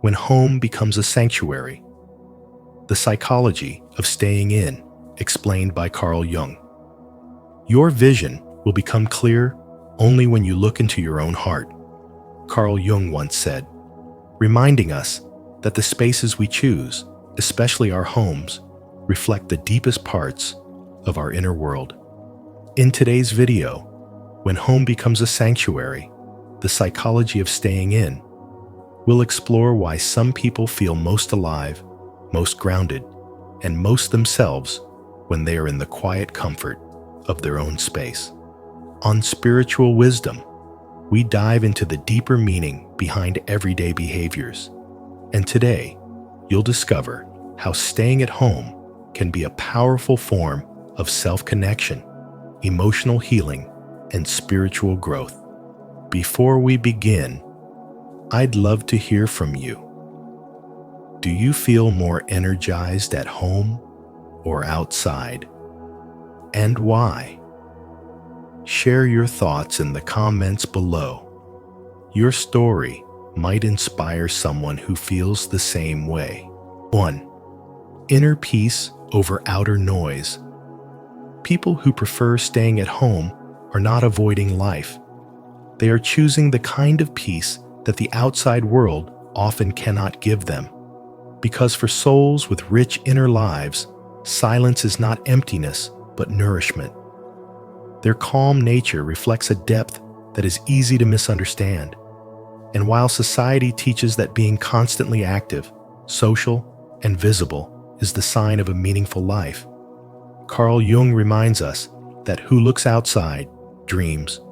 when home becomes a sanctuary. The psychology of staying in, explained by Carl Jung. Your vision will become clear only when you look into your own heart, Carl Jung once said, reminding us that the spaces we choose, especially our homes, reflect the deepest parts of our inner world. In today's video, when home becomes a sanctuary, the psychology of staying in, we'll explore why some people feel most alive, most grounded, and most themselves when they are in the quiet comfort of their own space. On Spiritual Wisdom, we dive into the deeper meaning behind everyday behaviors. And today, you'll discover how staying at home can be a powerful form of self-connection, emotional healing, and spiritual growth. Before we begin, I'd love to hear from you. Do you feel more energized at home or outside? And why? Share your thoughts in the comments below. Your story might inspire someone who feels the same way. 1. Inner peace over outer noise. People who prefer staying at home are not avoiding life. They are choosing the kind of peace that the outside world often cannot give them. Because for souls with rich inner lives, silence is not emptiness, but nourishment. Their calm nature reflects a depth that is easy to misunderstand. And while society teaches that being constantly active, social, and visible is the sign of a meaningful life, Carl Jung reminds us that who looks outside dreams,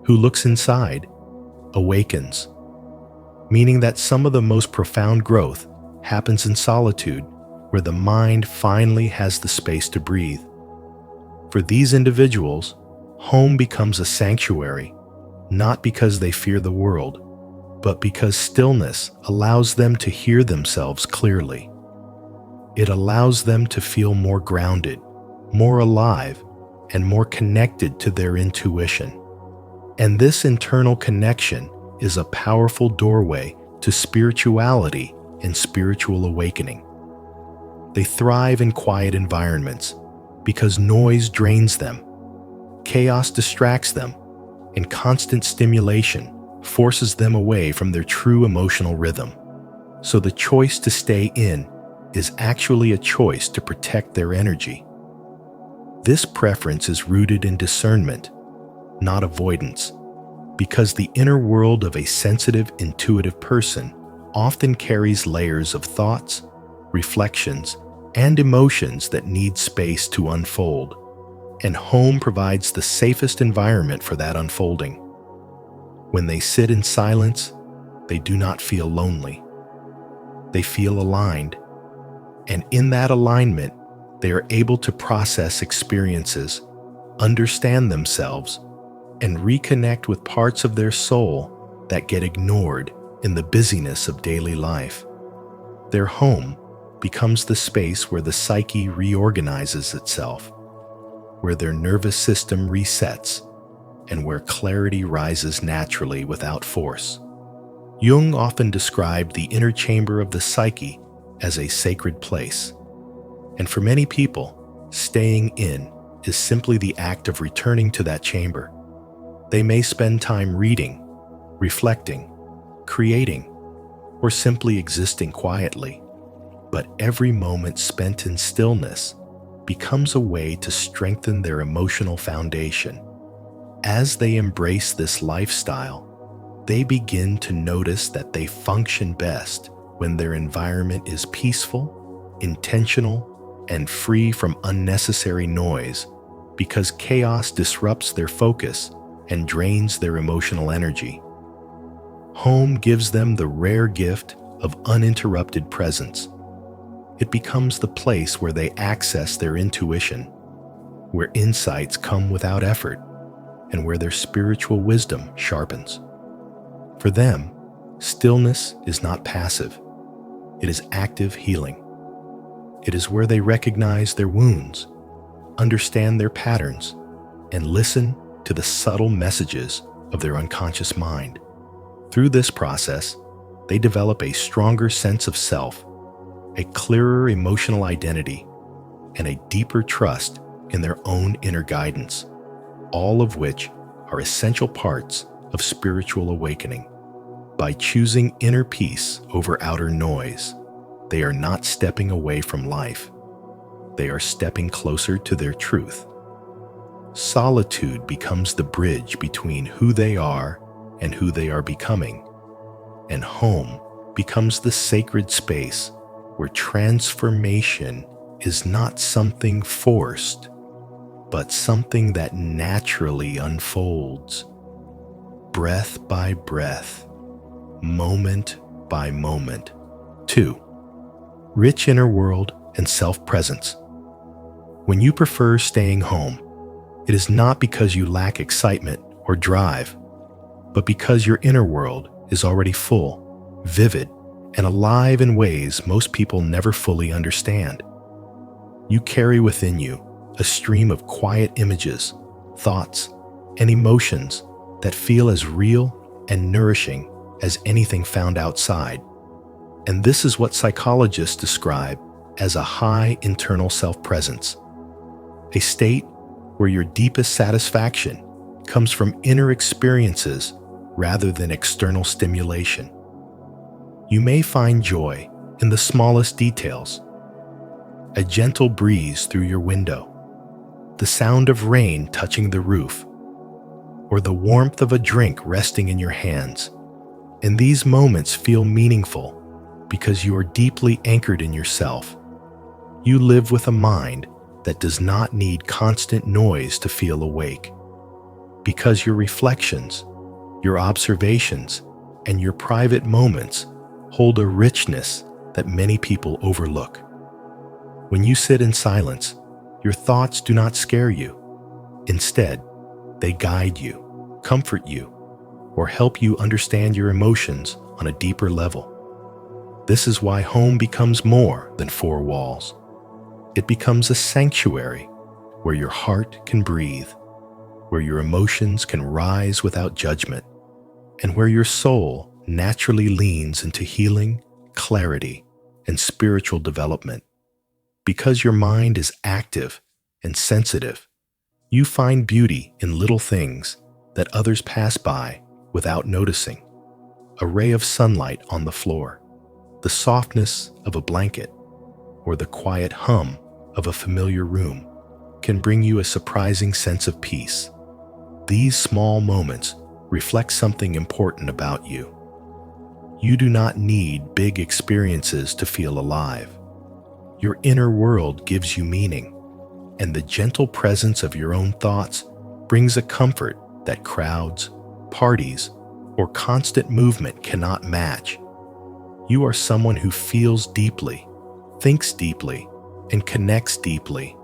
who looks inside awakens, meaning that some of the most profound growth happens in solitude, where the mind finally has the space to breathe. For these individuals, home becomes a sanctuary, not because they fear the world, but because stillness allows them to hear themselves clearly. It allows them to feel more grounded, more alive, and more connected to their intuition. And this internal connection is a powerful doorway to spirituality and spiritual awakening. They thrive in quiet environments because noise drains them, chaos distracts them, and constant stimulation forces them away from their true emotional rhythm. So the choice to stay in is actually a choice to protect their energy. This preference is rooted in discernment, not avoidance, because the inner world of a sensitive, intuitive person often carries layers of thoughts, reflections, and emotions that need space to unfold, and home provides the safest environment for that unfolding. When they sit in silence, they do not feel lonely. They feel aligned, and in that alignment, they are able to process experiences, understand themselves, and reconnect with parts of their soul that get ignored in the busyness of daily life. Their home becomes the space where the psyche reorganizes itself, where their nervous system resets, and where clarity rises naturally without force. Jung often described the inner chamber of the psyche as a sacred place. And for many people, staying in is simply the act of returning to that chamber. They may spend time reading, reflecting, creating, or simply existing quietly. But every moment spent in stillness becomes a way to strengthen their emotional foundation. As they embrace this lifestyle, they begin to notice that they function best when their environment is peaceful, intentional, and free from unnecessary noise, because chaos disrupts their focus and drains their emotional energy. Home gives them the rare gift of uninterrupted presence. It becomes the place where they access their intuition, where insights come without effort, and where their spiritual wisdom sharpens. For them, stillness is not passive. It is active healing. It is where they recognize their wounds, understand their patterns, and listen to the subtle messages of their unconscious mind. Through this process, they develop a stronger sense of self, a clearer emotional identity, and a deeper trust in their own inner guidance, all of which are essential parts of spiritual awakening. By choosing inner peace over outer noise, they are not stepping away from life. They are stepping closer to their truth. Solitude becomes the bridge between who they are and who they are becoming, and home becomes the sacred space where transformation is not something forced, but something that naturally unfolds, breath by breath, moment by moment. 2. Rich inner world and self-presence. When you prefer staying home, it is not because you lack excitement or drive, but because your inner world is already full, vivid, and alive in ways most people never fully understand. You carry within you a stream of quiet images, thoughts, and emotions that feel as real and nourishing as anything found outside. And this is what psychologists describe as a high internal self-presence, a state where your deepest satisfaction comes from inner experiences rather than external stimulation. You may find joy in the smallest details: a gentle breeze through your window, the sound of rain touching the roof, or the warmth of a drink resting in your hands. And these moments feel meaningful because you are deeply anchored in yourself. You live with a mind that does not need constant noise to feel awake, because your reflections, your observations, and your private moments hold a richness that many people overlook. When you sit in silence, your thoughts do not scare you. Instead, they guide you, comfort you, or help you understand your emotions on a deeper level. This is why home becomes more than four walls. It becomes a sanctuary where your heart can breathe, where your emotions can rise without judgment, and where your soul naturally leans into healing, clarity, and spiritual development. Because your mind is active and sensitive, you find beauty in little things that others pass by without noticing. A ray of sunlight on the floor, the softness of a blanket, or the quiet hum of a familiar room can bring you a surprising sense of peace. These small moments reflect something important about you. You do not need big experiences to feel alive. Your inner world gives you meaning, and the gentle presence of your own thoughts brings a comfort that crowds, parties, or constant movement cannot match. You are someone who feels deeply, thinks deeply, and connects deeply,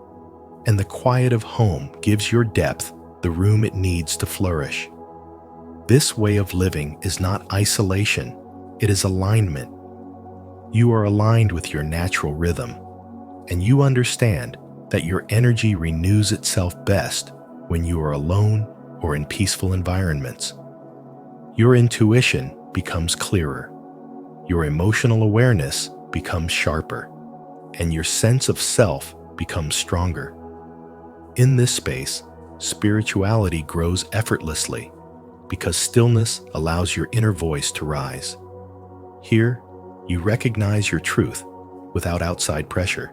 and the quiet of home gives your depth the room it needs to flourish. This way of living is not isolation, it is alignment. You are aligned with your natural rhythm, and you understand that your energy renews itself best when you are alone or in peaceful environments. Your intuition becomes clearer, your emotional awareness becomes sharper, and your sense of self becomes stronger. In this space, spirituality grows effortlessly because stillness allows your inner voice to rise. Here, you recognize your truth without outside pressure,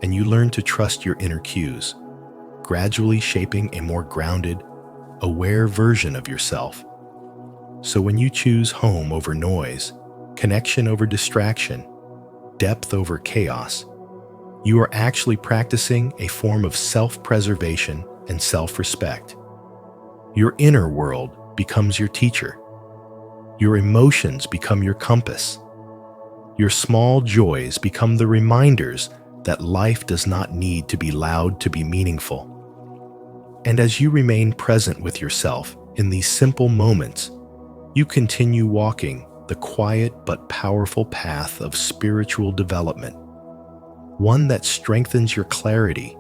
and you learn to trust your inner cues, gradually shaping a more grounded, aware version of yourself. So when you choose home over noise, connection over distraction, depth over chaos, you are actually practicing a form of self-preservation and self-respect. Your inner world becomes your teacher. Your emotions become your compass. Your small joys become the reminders that life does not need to be loud to be meaningful. And as you remain present with yourself in these simple moments, you continue walking the quiet but powerful path of spiritual development, one that strengthens your clarity,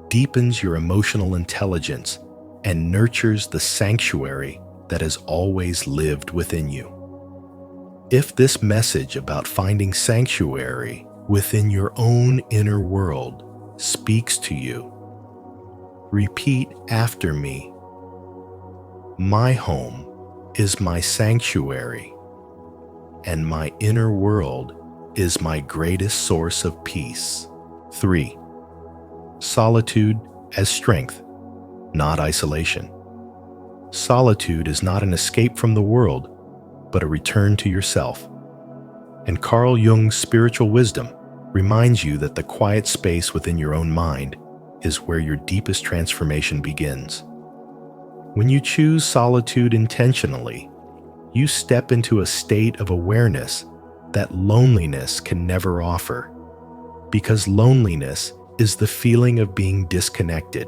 deepens your emotional intelligence, and nurtures the sanctuary that has always lived within you. If this message about finding sanctuary within your own inner world speaks to you, repeat after me. My home is my sanctuary, and my inner world is my greatest source of peace. 3. Solitude as strength, not isolation. Solitude is not an escape from the world, but a return to yourself. And Carl Jung's spiritual wisdom reminds you that the quiet space within your own mind is where your deepest transformation begins. When you choose solitude intentionally, you step into a state of awareness that loneliness can never offer, because loneliness is the feeling of being disconnected,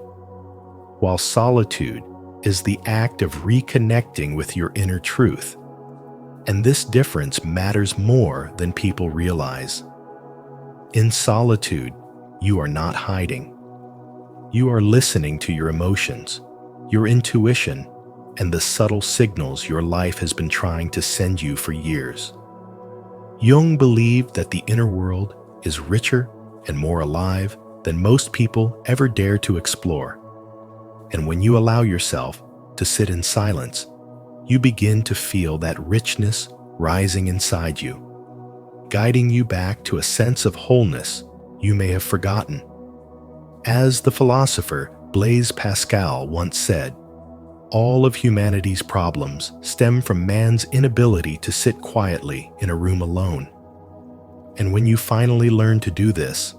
while solitude is the act of reconnecting with your inner truth. And this difference matters more than people realize. In solitude, you are not hiding. You are listening to your emotions, your intuition, and the subtle signals your life has been trying to send you for years. Jung believed that the inner world is richer and more alive than most people ever dare to explore. And when you allow yourself to sit in silence, you begin to feel that richness rising inside you, guiding you back to a sense of wholeness you may have forgotten. As the philosopher Blaise Pascal once said, all of humanity's problems stem from man's inability to sit quietly in a room alone. And when you finally learn to do this,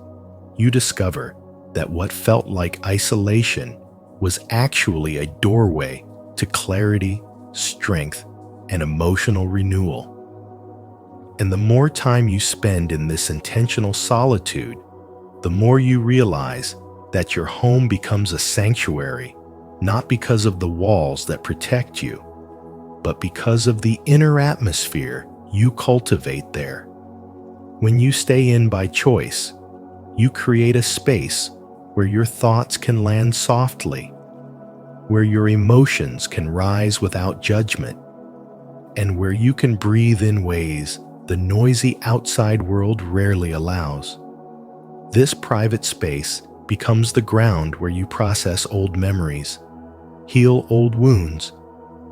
you discover that what felt like isolation was actually a doorway to clarity, strength, and emotional renewal. And the more time you spend in this intentional solitude, the more you realize that your home becomes a sanctuary, not because of the walls that protect you, but because of the inner atmosphere you cultivate there. When you stay in by choice, you create a space where your thoughts can land softly, where your emotions can rise without judgment, and where you can breathe in ways the noisy outside world rarely allows. This private space becomes the ground where you process old memories, heal old wounds,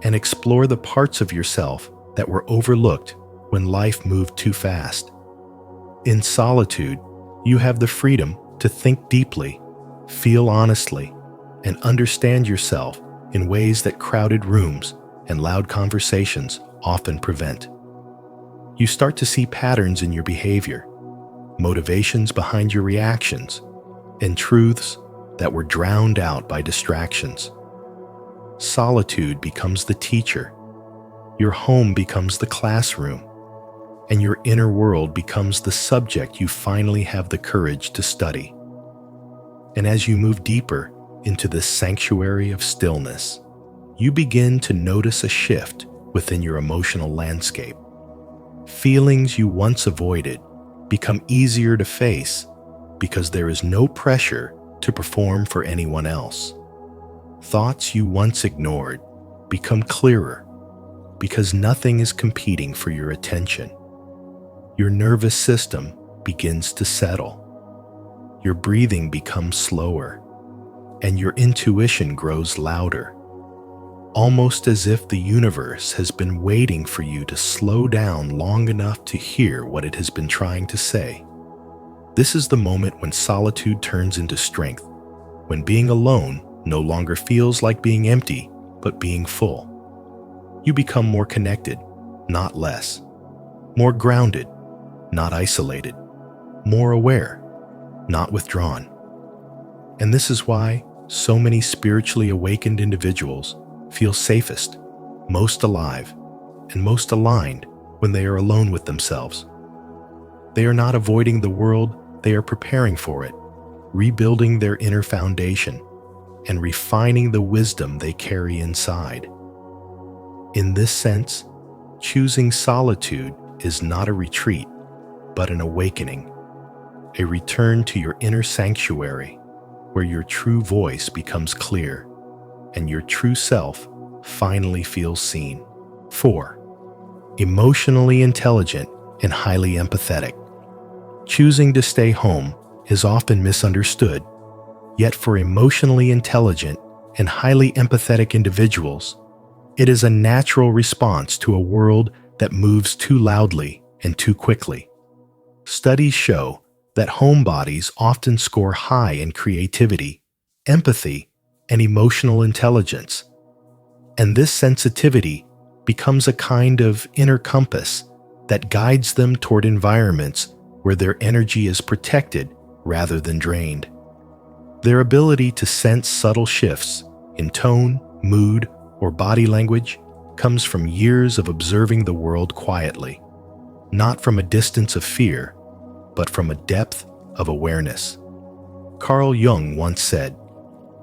and explore the parts of yourself that were overlooked when life moved too fast. In solitude, you have the freedom to think deeply, feel honestly, and understand yourself in ways that crowded rooms and loud conversations often prevent. You start to see patterns in your behavior, motivations behind your reactions, and truths that were drowned out by distractions. Solitude becomes the teacher, your home becomes the classroom, and your inner world becomes the subject you finally have the courage to study. And as you move deeper into this sanctuary of stillness, you begin to notice a shift within your emotional landscape. Feelings you once avoided become easier to face because there is no pressure to perform for anyone else. Thoughts you once ignored become clearer because nothing is competing for your attention. Your nervous system begins to settle. Your breathing becomes slower, and your intuition grows louder, almost as if the universe has been waiting for you to slow down long enough to hear what it has been trying to say. This is the moment when solitude turns into strength, when being alone no longer feels like being empty, but being full. You become more connected, not less, more grounded, not isolated, more aware, not withdrawn. And this is why so many spiritually awakened individuals feel safest, most alive, and most aligned when they are alone with themselves. They are not avoiding the world, they are preparing for it, rebuilding their inner foundation, and refining the wisdom they carry inside. In this sense, choosing solitude is not a retreat, but an awakening, a return to your inner sanctuary, where your true voice becomes clear and your true self finally feels seen. 4. emotionally intelligent, and highly empathetic. Choosing to stay home is often misunderstood, yet for emotionally intelligent and highly empathetic individuals, it is a natural response to a world that moves too loudly and too quickly. Studies show that homebodies often score high in creativity, empathy, and emotional intelligence, and this sensitivity becomes a kind of inner compass that guides them toward environments where their energy is protected rather than drained. Their ability to sense subtle shifts in tone, mood, or body language comes from years of observing the world quietly, not from a distance of fear, but from a depth of awareness. Carl Jung once said,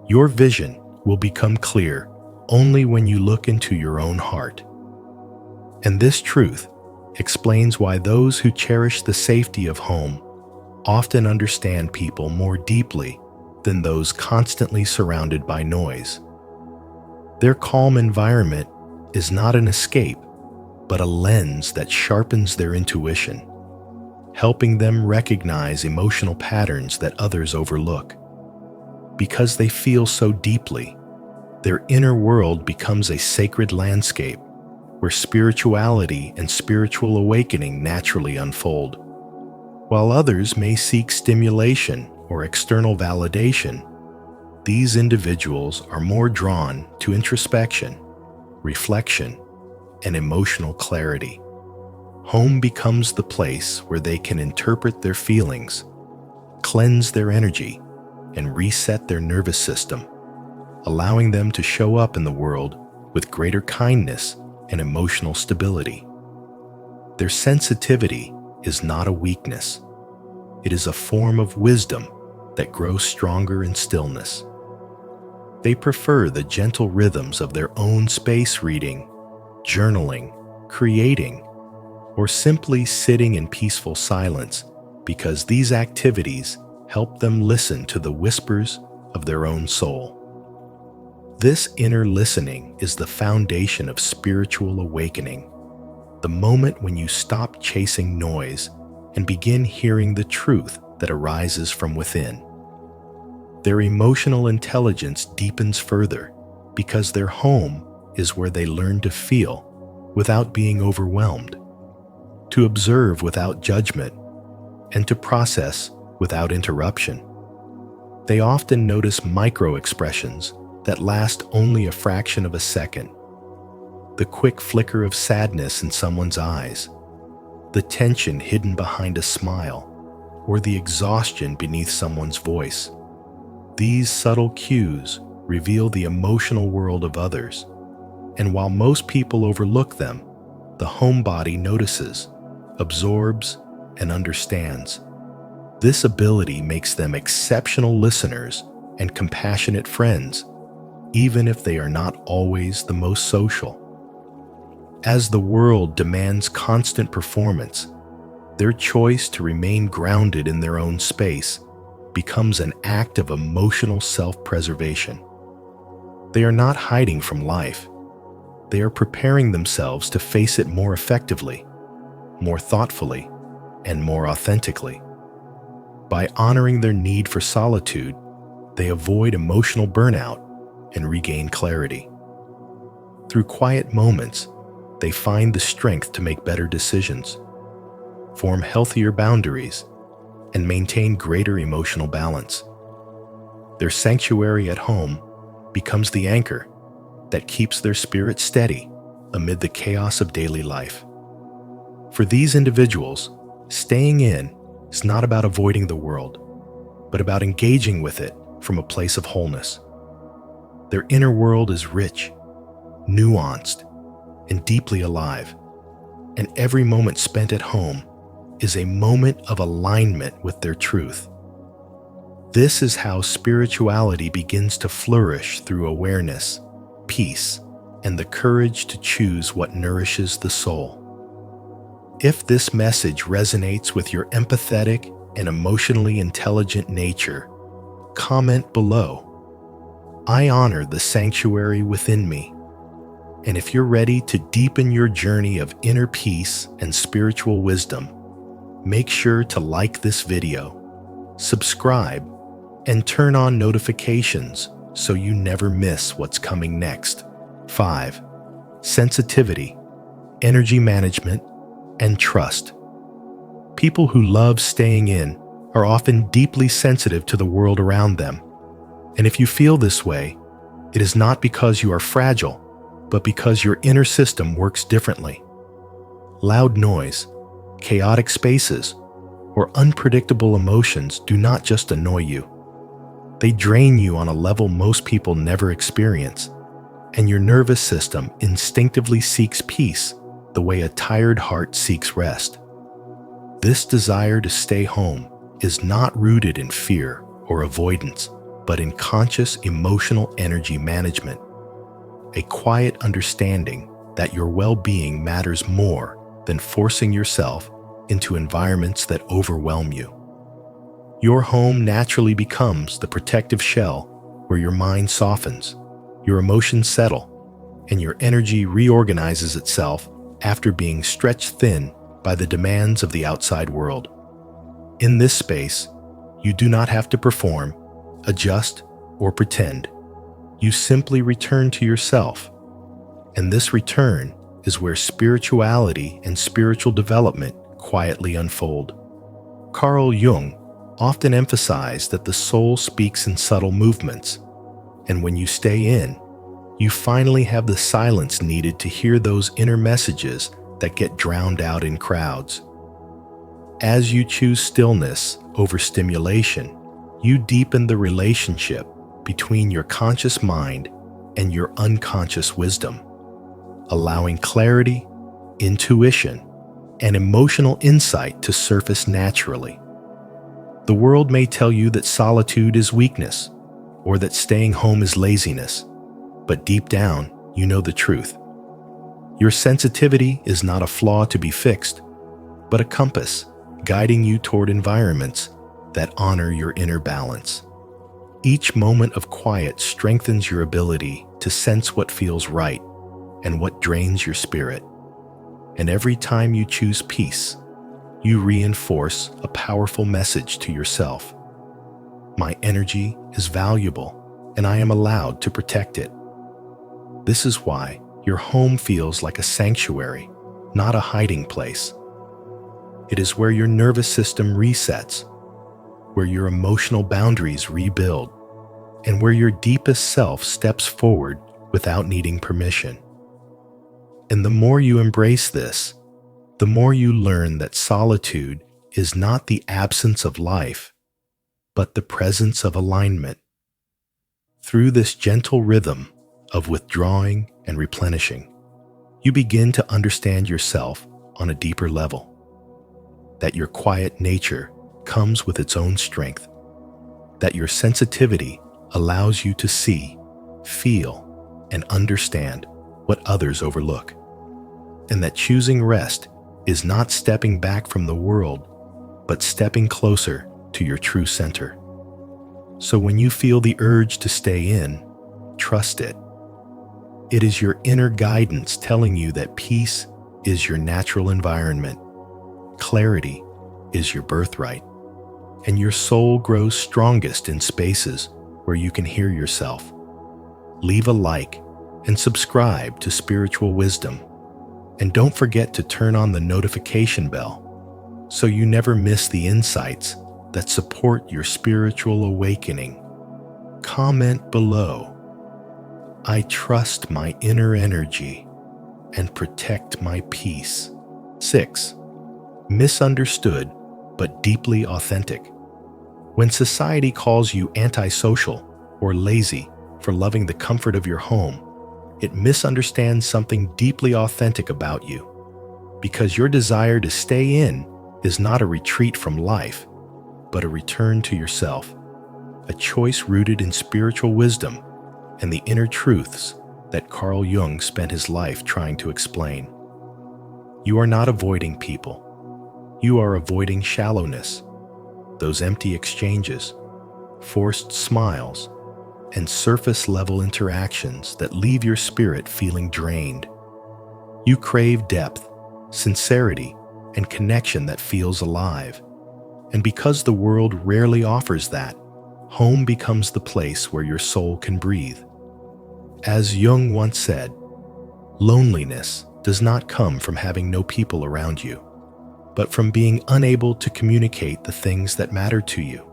"Your vision will become clear only when you look into your own heart." And this truth explains why those who cherish the safety of home often understand people more deeply than those constantly surrounded by noise. Their calm environment is not an escape, but a lens that sharpens their intuition, helping them recognize emotional patterns that others overlook. Because they feel so deeply, their inner world becomes a sacred landscape where spirituality and spiritual awakening naturally unfold. While others may seek stimulation or external validation, these individuals are more drawn to introspection, reflection, and emotional clarity. Home becomes the place where they can interpret their feelings, cleanse their energy, and reset their nervous system, allowing them to show up in the world with greater kindness and emotional stability. Their sensitivity is not a weakness. It is a form of wisdom that grows stronger in stillness. They prefer the gentle rhythms of their own space, reading, journaling, creating, or simply sitting in peaceful silence, because these activities help them listen to the whispers of their own soul. This inner listening is the foundation of spiritual awakening, the moment when you stop chasing noise and begin hearing the truth that arises from within. Their emotional intelligence deepens further because their home is where they learn to feel without being overwhelmed, to observe without judgment, and to process without interruption. They often notice micro-expressions that last only a fraction of a second. The quick flicker of sadness in someone's eyes, the tension hidden behind a smile, or the exhaustion beneath someone's voice. These subtle cues reveal the emotional world of others, and while most people overlook them, the homebody notices, absorbs, and understands. This ability makes them exceptional listeners and compassionate friends, even if they are not always the most social. As the world demands constant performance, their choice to remain grounded in their own space becomes an act of emotional self-preservation. They are not hiding from life. They are preparing themselves to face it more effectively, more thoughtfully, and more authentically. By honoring their need for solitude, they avoid emotional burnout and regain clarity. Through quiet moments, they find the strength to make better decisions, form healthier boundaries, and maintain greater emotional balance. Their sanctuary at home becomes the anchor that keeps their spirit steady amid the chaos of daily life. For these individuals, staying in is not about avoiding the world, but about engaging with it from a place of wholeness. Their inner world is rich, nuanced, and deeply alive, and every moment spent at home is a moment of alignment with their truth. This is how spirituality begins to flourish through awareness, peace, and the courage to choose what nourishes the soul. If this message resonates with your empathetic and emotionally intelligent nature, comment below. I honor the sanctuary within me. And if you're ready to deepen your journey of inner peace and spiritual wisdom, make sure to like this video, subscribe, and turn on notifications so you never miss what's coming next. 5. Sensitivity, energy management, and trust. People who love staying in are often deeply sensitive to the world around them. And if you feel this way, it is not because you are fragile, but because your inner system works differently. Loud noise, chaotic spaces, or unpredictable emotions do not just annoy you. They drain you on a level most people never experience, and your nervous system instinctively seeks peace the way a tired heart seeks rest. This desire to stay home is not rooted in fear or avoidance, but in conscious emotional energy management. A quiet understanding that your well-being matters more than forcing yourself into environments that overwhelm you. Your home naturally becomes the protective shell where your mind softens, your emotions settle, and your energy reorganizes itself after being stretched thin by the demands of the outside world. In this space, you do not have to perform, adjust, or pretend. You simply return to yourself. And this return is where spirituality and spiritual development quietly unfold. Carl Jung often emphasized that the soul speaks in subtle movements, and when you stay in, you finally have the silence needed to hear those inner messages that get drowned out in crowds. As you choose stillness over stimulation, you deepen the relationship between your conscious mind and your unconscious wisdom, allowing clarity, intuition, and emotional insight to surface naturally. The world may tell you that solitude is weakness, or that staying home is laziness, but deep down, you know the truth. Your sensitivity is not a flaw to be fixed, but a compass guiding you toward environments that honor your inner balance. Each moment of quiet strengthens your ability to sense what feels right and what drains your spirit. And every time you choose peace, you reinforce a powerful message to yourself. My energy is valuable, and I am allowed to protect it. This is why your home feels like a sanctuary, not a hiding place. It is where your nervous system resets, where your emotional boundaries rebuild, and where your deepest self steps forward without needing permission. And the more you embrace this, the more you learn that solitude is not the absence of life, but the presence of alignment. Through this gentle rhythm of withdrawing and replenishing, you begin to understand yourself on a deeper level, that your quiet nature comes with its own strength, that your sensitivity allows you to see, feel, and understand what others overlook, and that choosing rest is not stepping back from the world, but stepping closer to your true center. So when you feel the urge to stay in, trust it. It is your inner guidance telling you that peace is your natural environment, clarity is your birthright, and your soul grows strongest in spaces where you can hear yourself. Leave a like and subscribe to Spiritual Wisdom. And don't forget to turn on the notification bell so you never miss the insights that support your spiritual awakening. Comment below. I trust my inner energy and protect my peace. 6. Misunderstood but deeply authentic. When society calls you antisocial or lazy for loving the comfort of your home, it misunderstands something deeply authentic about you, because your desire to stay in is not a retreat from life, but a return to yourself, a choice rooted in spiritual wisdom and the inner truths that Carl Jung spent his life trying to explain. You are not avoiding people. You are avoiding shallowness, those empty exchanges, forced smiles, and surface-level interactions that leave your spirit feeling drained. You crave depth, sincerity, and connection that feels alive. And because the world rarely offers that, home becomes the place where your soul can breathe. As Jung once said, loneliness does not come from having no people around you, but from being unable to communicate the things that matter to you.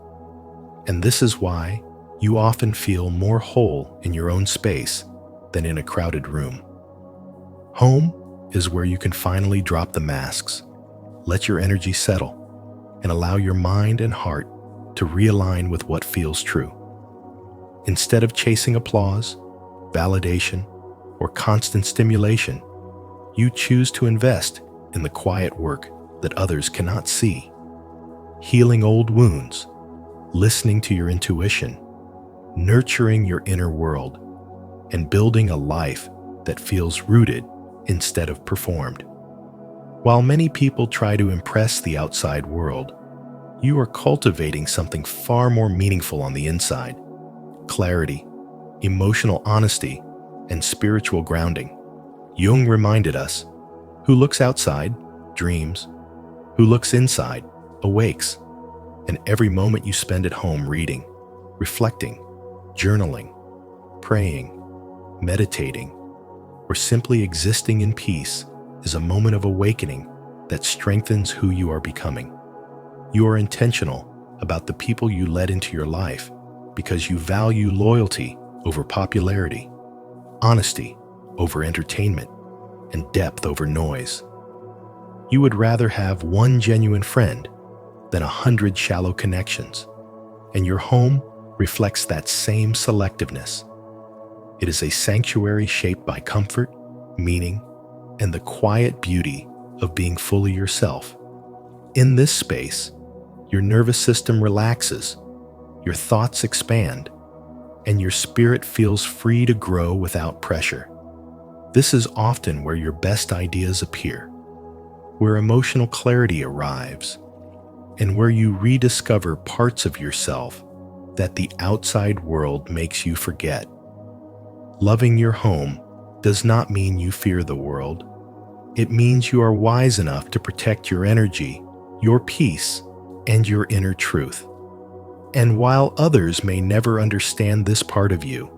And this is why you often feel more whole in your own space than in a crowded room. Home is where you can finally drop the masks, let your energy settle, and allow your mind and heart to realign with what feels true. Instead of chasing applause, validation, or constant stimulation, you choose to invest in the quiet work that others cannot see. Healing old wounds, listening to your intuition, nurturing your inner world, and building a life that feels rooted instead of performed. While many people try to impress the outside world, you are cultivating something far more meaningful on the inside: clarity, emotional honesty, and spiritual grounding. Jung reminded us, who looks outside dreams, who looks inside awakes. And every moment you spend at home reading, reflecting, journaling, praying, meditating, or simply existing in peace is a moment of awakening that strengthens who you are becoming. You are intentional about the people you let into your life because you value loyalty over popularity, honesty over entertainment, and depth over noise. You would rather have one genuine friend than 100 shallow connections, and your home reflects that same selectiveness. It is a sanctuary shaped by comfort, meaning, and the quiet beauty of being fully yourself. In this space, your nervous system relaxes, your thoughts expand, and your spirit feels free to grow without pressure. This is often where your best ideas appear, where emotional clarity arrives, and where you rediscover parts of yourself that the outside world makes you forget. Loving your home does not mean you fear the world. It means you are wise enough to protect your energy, your peace, and your inner truth. And while others may never understand this part of you,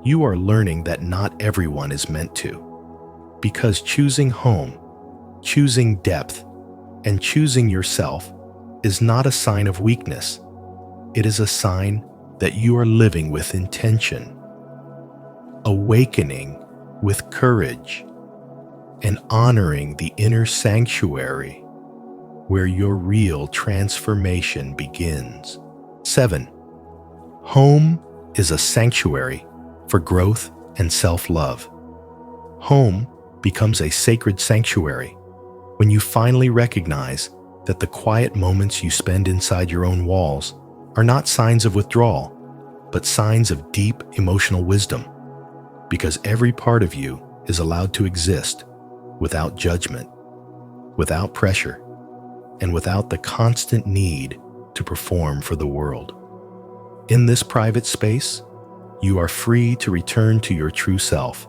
you are learning that not everyone is meant to. Because choosing home, choosing depth, and choosing yourself is not a sign of weakness. It is a sign that you are living with intention, awakening with courage, and honoring the inner sanctuary where your real transformation begins. 7. Home is a sanctuary for growth and self-love. Home becomes a sacred sanctuary when you finally recognize that the quiet moments you spend inside your own walls are not signs of withdrawal, but signs of deep emotional wisdom, because every part of you is allowed to exist without judgment, without pressure, and without the constant need to perform for the world. In this private space, you are free to return to your true self,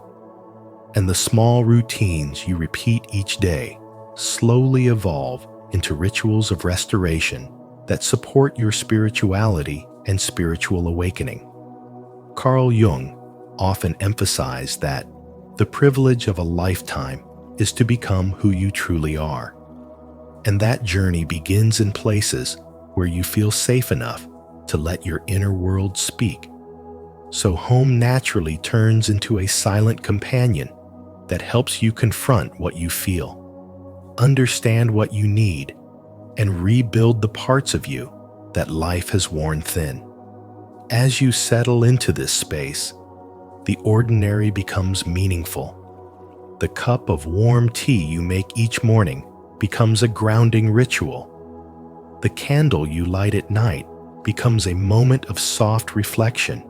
and the small routines you repeat each day slowly evolve into rituals of restoration that support your spirituality and spiritual awakening. Carl Jung often emphasized that the privilege of a lifetime is to become who you truly are. And that journey begins in places where you feel safe enough to let your inner world speak. So home naturally turns into a silent companion that helps you confront what you feel, understand what you need, and rebuild the parts of you that life has worn thin. As you settle into this space, the ordinary becomes meaningful. The cup of warm tea you make each morning becomes a grounding ritual. The candle you light at night becomes a moment of soft reflection.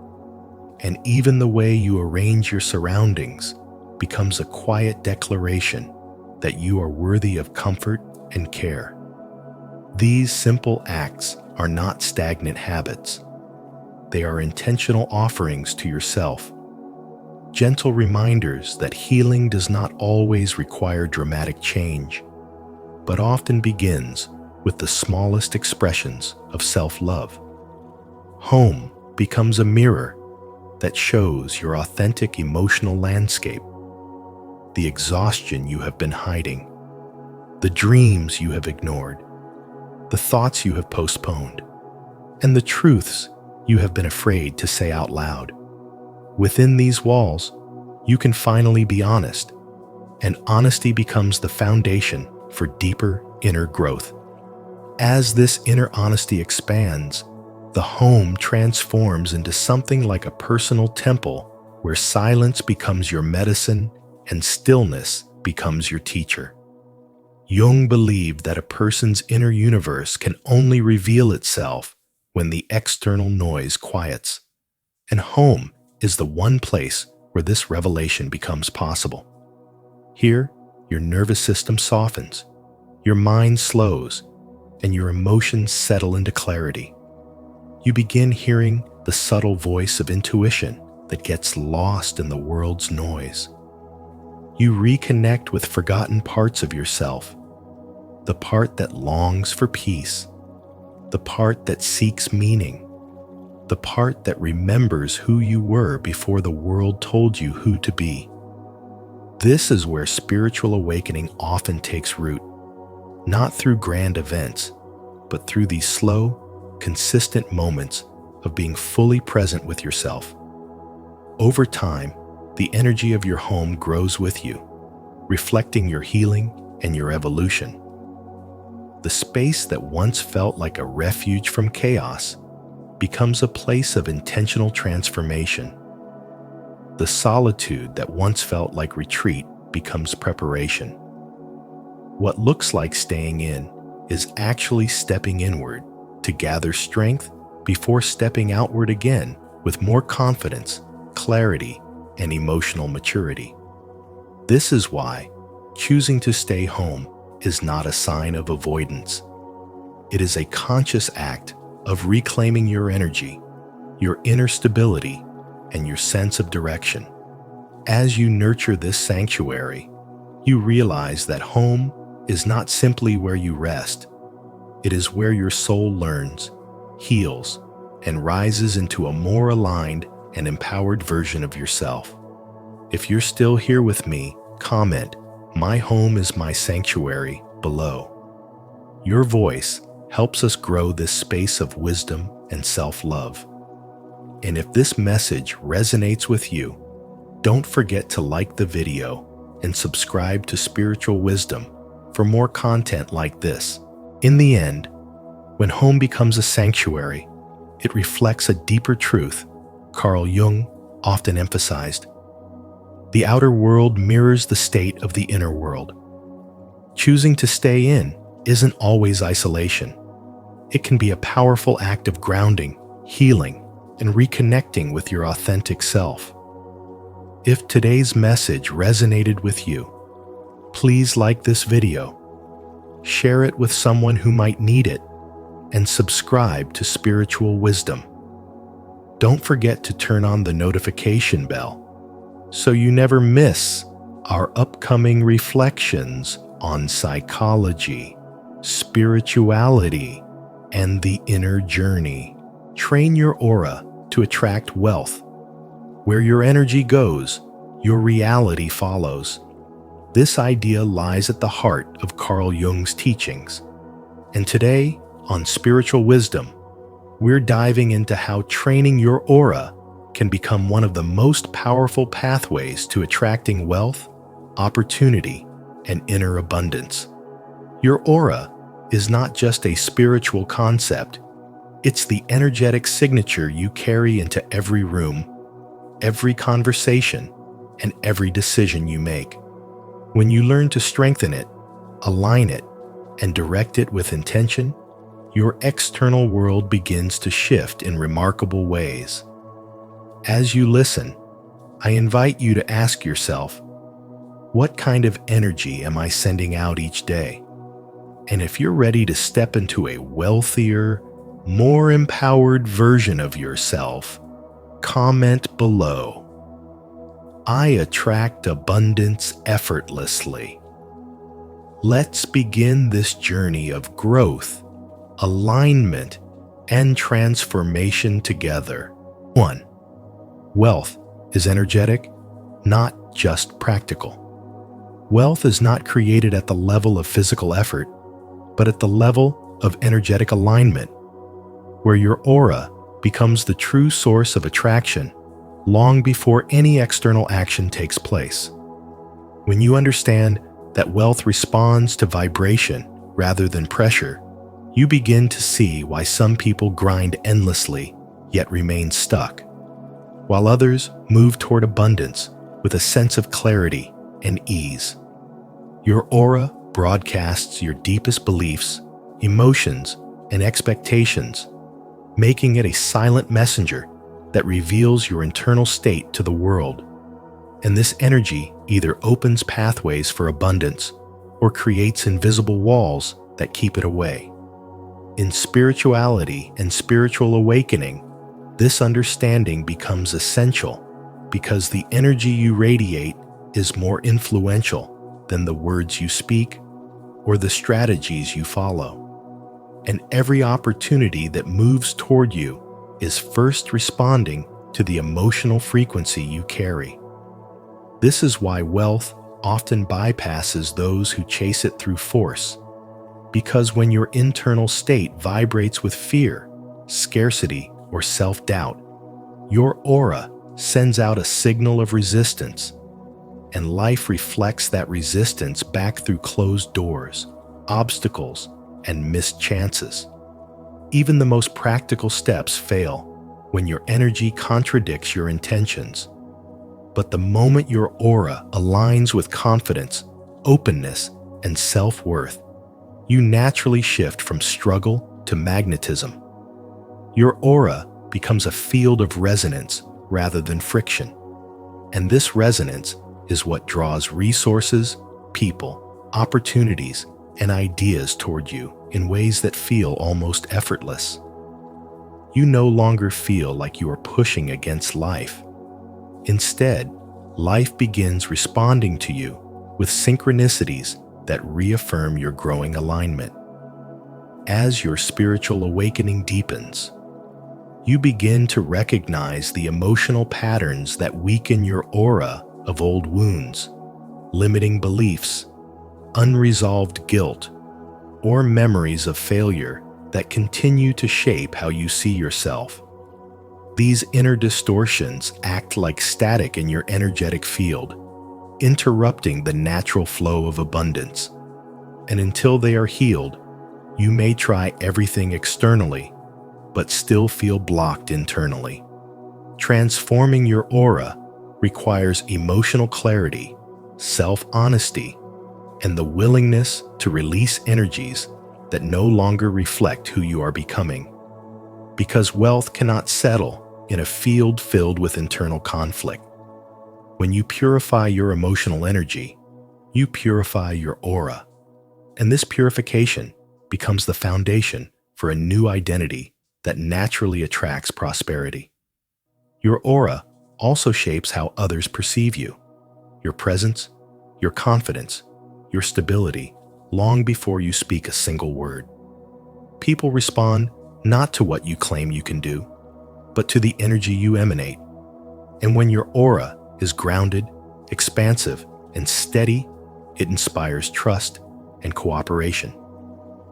And even the way you arrange your surroundings becomes a quiet declaration that you are worthy of comfort and care. These simple acts are not stagnant habits. They are intentional offerings to yourself, gentle reminders that healing does not always require dramatic change, but often begins with the smallest expressions of self-love. Home becomes a mirror that shows your authentic emotional landscape, the exhaustion you have been hiding, the dreams you have ignored, the thoughts you have postponed, and the truths you have been afraid to say out loud. Within these walls, you can finally be honest, and honesty becomes the foundation for deeper inner growth. As this inner honesty expands, the home transforms into something like a personal temple where silence becomes your medicine and stillness becomes your teacher. Jung believed that a person's inner universe can only reveal itself when the external noise quiets, and home is the one place where this revelation becomes possible. Here, your nervous system softens, your mind slows, and your emotions settle into clarity. You begin hearing the subtle voice of intuition that gets lost in the world's noise. You reconnect with forgotten parts of yourself, the part that longs for peace, the part that seeks meaning, the part that remembers who you were before the world told you who to be. This is where spiritual awakening often takes root, not through grand events, but through these slow, consistent moments of being fully present with yourself. Over time, the energy of your home grows with you, reflecting your healing and your evolution. The space that once felt like a refuge from chaos becomes a place of intentional transformation. The solitude that once felt like retreat becomes preparation. What looks like staying in is actually stepping inward to gather strength before stepping outward again with more confidence, clarity, and emotional maturity. This is why choosing to stay home is not a sign of avoidance. It is a conscious act of reclaiming your energy, your inner stability, and your sense of direction. As you nurture this sanctuary, you realize that home is not simply where you rest. It is where your soul learns, heals, and rises into a more aligned and empowered version of yourself. If you're still here with me, comment, "My home is my sanctuary," below. Your voice helps us grow this space of wisdom and self-love. And if this message resonates with you, don't forget to like the video and subscribe to Spiritual Wisdom for more content like this. In the end, when home becomes a sanctuary, it reflects a deeper truth Carl Jung often emphasized. The outer world mirrors the state of the inner world. Choosing to stay in isn't always isolation. It can be a powerful act of grounding, healing, and reconnecting with your authentic self. If today's message resonated with you, please like this video, share it with someone who might need it, and subscribe to Spiritual Wisdom. Don't forget to turn on the notification bell so you never miss our upcoming reflections on psychology, spirituality, and the inner journey. Train your aura to attract wealth. Where your energy goes, your reality follows. This idea lies at the heart of Carl Jung's teachings. And today, on Spiritual Wisdom, we're diving into how training your aura can become one of the most powerful pathways to attracting wealth, opportunity, and inner abundance. Your aura is not just a spiritual concept. It's the energetic signature you carry into every room, every conversation, and every decision you make. When you learn to strengthen it, align it, and direct it with intention, your external world begins to shift in remarkable ways. As you listen, I invite you to ask yourself, what kind of energy am I sending out each day? And if you're ready to step into a wealthier, more empowered version of yourself, comment below. I attract abundance effortlessly. Let's begin this journey of growth, alignment, and transformation together. 1. Wealth is energetic, not just practical. Wealth is not created at the level of physical effort, but at the level of energetic alignment, where your aura becomes the true source of attraction long before any external action takes place. When you understand that wealth responds to vibration rather than pressure, you begin to see why some people grind endlessly yet remain stuck, while others move toward abundance with a sense of clarity and ease. Your aura broadcasts your deepest beliefs, emotions, and expectations, making it a silent messenger that reveals your internal state to the world. And this energy either opens pathways for abundance or creates invisible walls that keep it away. In spirituality and spiritual awakening, this understanding becomes essential because the energy you radiate is more influential than the words you speak or the strategies you follow. And every opportunity that moves toward you is first responding to the emotional frequency you carry. This is why wealth often bypasses those who chase it through force, because when your internal state vibrates with fear, scarcity, or self-doubt, your aura sends out a signal of resistance, and life reflects that resistance back through closed doors, obstacles, and missed chances. Even the most practical steps fail when your energy contradicts your intentions. But the moment your aura aligns with confidence, openness, and self-worth, you naturally shift from struggle to magnetism. Your aura becomes a field of resonance rather than friction. And this resonance is what draws resources, people, opportunities, and ideas toward you in ways that feel almost effortless. You no longer feel like you are pushing against life. Instead, life begins responding to you with synchronicities that reaffirm your growing alignment. As your spiritual awakening deepens, you begin to recognize the emotional patterns that weaken your aura of old wounds, limiting beliefs, unresolved guilt, or memories of failure that continue to shape how you see yourself. These inner distortions act like static in your energetic field, interrupting the natural flow of abundance. And until they are healed, you may try everything externally, but still feel blocked internally. Transforming your aura requires emotional clarity, self-honesty, and the willingness to release energies that no longer reflect who you are becoming. Because wealth cannot settle in a field filled with internal conflict. When you purify your emotional energy, you purify your aura. And this purification becomes the foundation for a new identity that naturally attracts prosperity. Your aura also shapes how others perceive you, your presence, your confidence, your stability, long before you speak a single word. People respond not to what you claim you can do, but to the energy you emanate. And when your aura is grounded, expansive, and steady, it inspires trust and cooperation.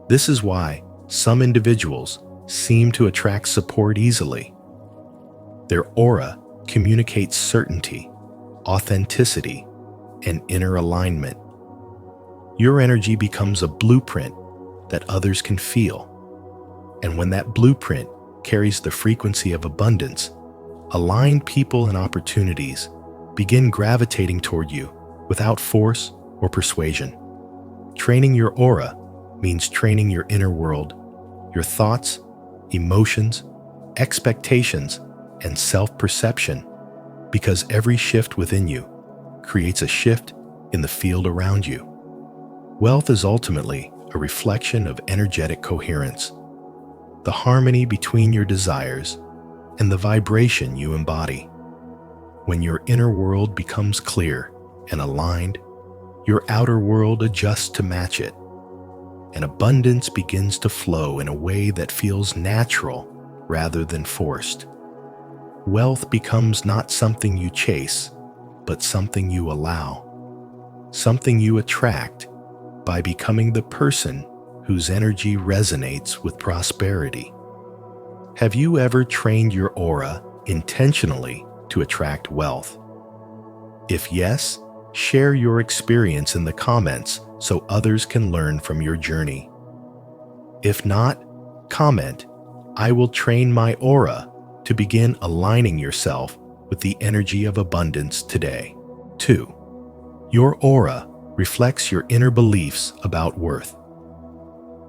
This is why some individuals seem to attract support easily. Their aura communicates certainty, authenticity, and inner alignment. Your energy becomes a blueprint that others can feel. And when that blueprint carries the frequency of abundance, aligned people and opportunities begin gravitating toward you without force or persuasion. Training your aura means training your inner world, your thoughts, emotions, expectations, and self-perception, because every shift within you creates a shift in the field around you. Wealth is ultimately a reflection of energetic coherence. the harmony between your desires, and the vibration you embody. When your inner world becomes clear and aligned, your outer world adjusts to match it, and abundance begins to flow in a way that feels natural rather than forced. Wealth becomes not something you chase, but something you allow, something you attract by becoming the person whose energy resonates with prosperity. Have you ever trained your aura intentionally to attract wealth? If yes, share your experience in the comments so others can learn from your journey. If not, comment, "I will train my aura to begin aligning yourself with the energy of abundance today." 2. Your aura reflects your inner beliefs about worth.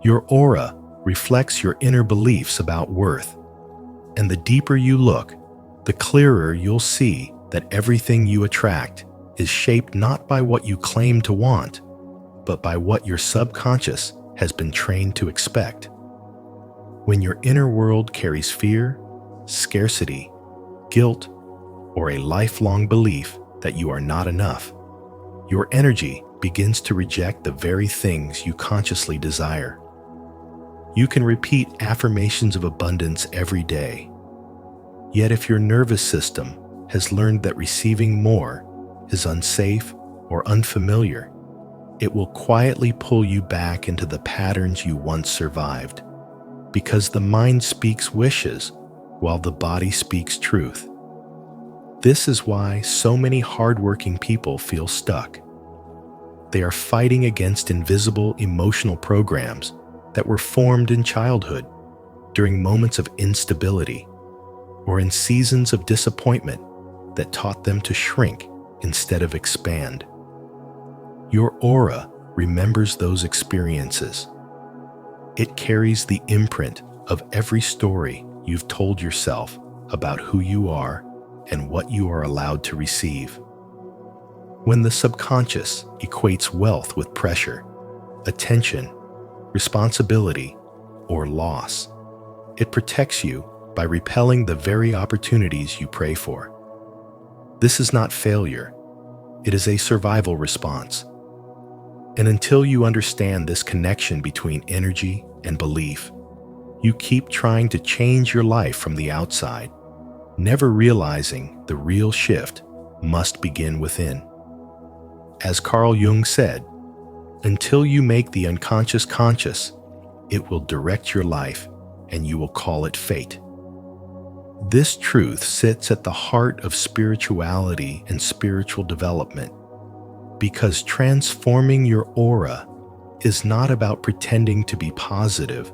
Your aura reflects your inner beliefs about worth, and the deeper you look, the clearer you'll see that everything you attract is shaped not by what you claim to want, but by what your subconscious has been trained to expect. When your inner world carries fear, scarcity, guilt, or a lifelong belief that you are not enough, your energy begins to reject the very things you consciously desire. You can repeat affirmations of abundance every day. Yet if your nervous system has learned that receiving more is unsafe or unfamiliar, it will quietly pull you back into the patterns you once survived, because the mind speaks wishes while the body speaks truth. This is why so many hardworking people feel stuck. They are fighting against invisible emotional programs that were formed in childhood, during moments of instability, or in seasons of disappointment that taught them to shrink instead of expand. Your aura remembers those experiences. It carries the imprint of every story you've told yourself about who you are and what you are allowed to receive. When the subconscious equates wealth with pressure, attention, responsibility, or loss, it protects you by repelling the very opportunities you pray for. This is not failure, it is a survival response. And until you understand this connection between energy and belief, you keep trying to change your life from the outside, never realizing the real shift must begin within. As Carl Jung said, "Until you make the unconscious conscious, it will direct your life and you will call it fate." This truth sits at the heart of spirituality and spiritual development, because transforming your aura is not about pretending to be positive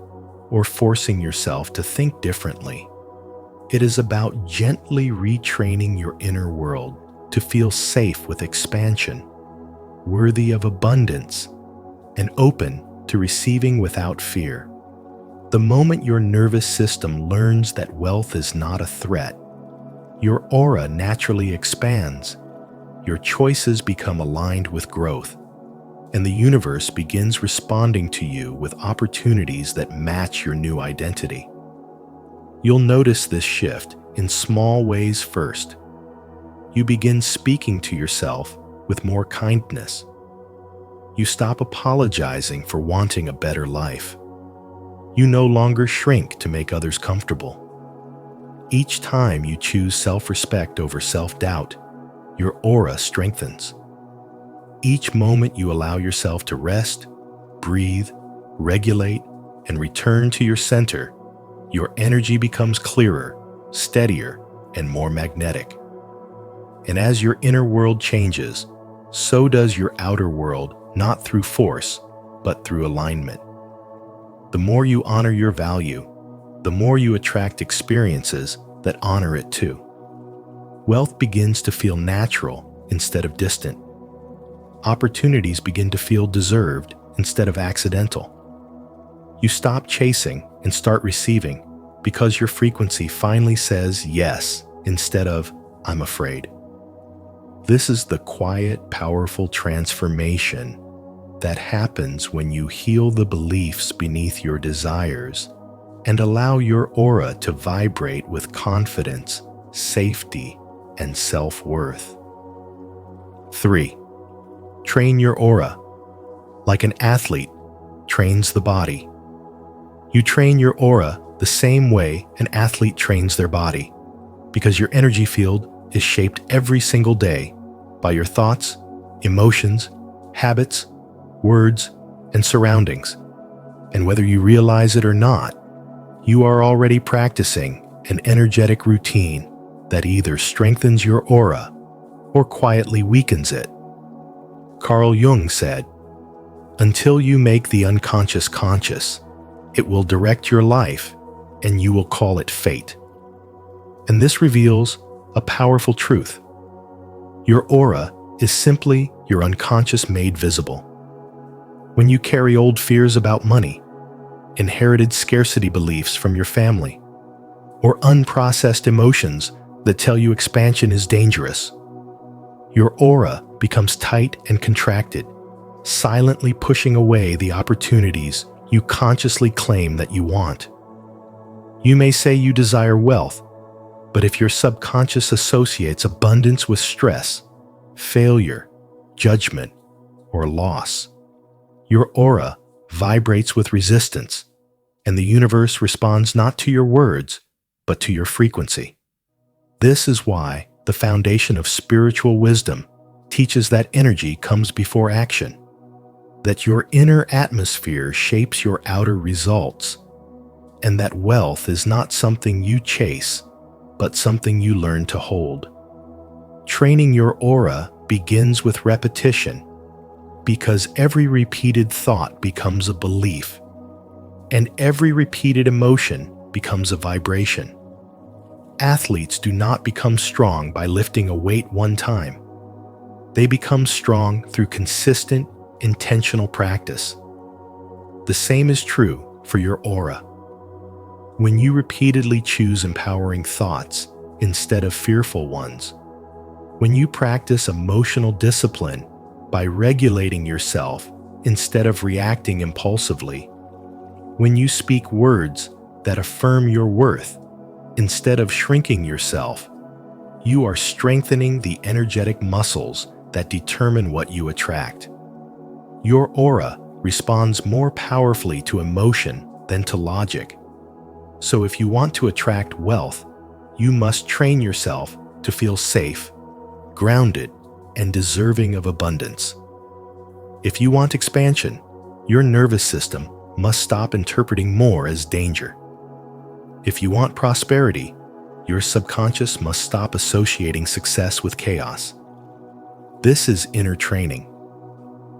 or forcing yourself to think differently. It is about gently retraining your inner world to feel safe with expansion, worthy of abundance, and open to receiving without fear. The moment your nervous system learns that wealth is not a threat, your aura naturally expands, your choices become aligned with growth, and the universe begins responding to you with opportunities that match your new identity. You'll notice this shift in small ways first. You begin speaking to yourself with more kindness. You stop apologizing for wanting a better life. You no longer shrink to make others comfortable. Each time you choose self-respect over self-doubt, your aura strengthens. Each moment you allow yourself to rest, breathe, regulate, and return to your center, your energy becomes clearer, steadier, and more magnetic. And as your inner world changes, so does your outer world, not through force, but through alignment. The more you honor your value, the more you attract experiences that honor it too. Wealth begins to feel natural instead of distant. Opportunities begin to feel deserved instead of accidental. You stop chasing and start receiving because your frequency finally says yes instead of "I'm afraid." This is the quiet, powerful transformation that happens when you heal the beliefs beneath your desires and allow your aura to vibrate with confidence, safety, and self-worth. 3. Train your aura. Like an athlete trains the body, you train your aura the same way an athlete trains their body, because your energy field is shaped every single day by your thoughts, emotions, habits, words, and surroundings. And whether you realize it or not, you are already practicing an energetic routine that either strengthens your aura or quietly weakens it. Carl Jung said, "Until you make the unconscious conscious, it will direct your life and you will call it fate." And this reveals a powerful truth. Your aura is simply your unconscious made visible. When you carry old fears about money, inherited scarcity beliefs from your family, or unprocessed emotions that tell you expansion is dangerous, your aura becomes tight and contracted, silently pushing away the opportunities you consciously claim that you want. You may say you desire wealth, but if your subconscious associates abundance with stress, failure, judgment, or loss, your aura vibrates with resistance, and the universe responds not to your words, but to your frequency. This is why the foundation of spiritual wisdom teaches that energy comes before action, that your inner atmosphere shapes your outer results, and that wealth is not something you chase, but something you learn to hold. Training your aura begins with repetition, because every repeated thought becomes a belief, and every repeated emotion becomes a vibration. Athletes do not become strong by lifting a weight one time. They become strong through consistent, intentional practice. The same is true for your aura. When you repeatedly choose empowering thoughts instead of fearful ones, when you practice emotional discipline by regulating yourself instead of reacting impulsively, when you speak words that affirm your worth instead of shrinking yourself, you are strengthening the energetic muscles that determine what you attract. Your aura responds more powerfully to emotion than to logic. So if you want to attract wealth, you must train yourself to feel safe, grounded, and deserving of abundance. If you want expansion, your nervous system must stop interpreting more as danger. If you want prosperity, your subconscious must stop associating success with chaos. This is inner training.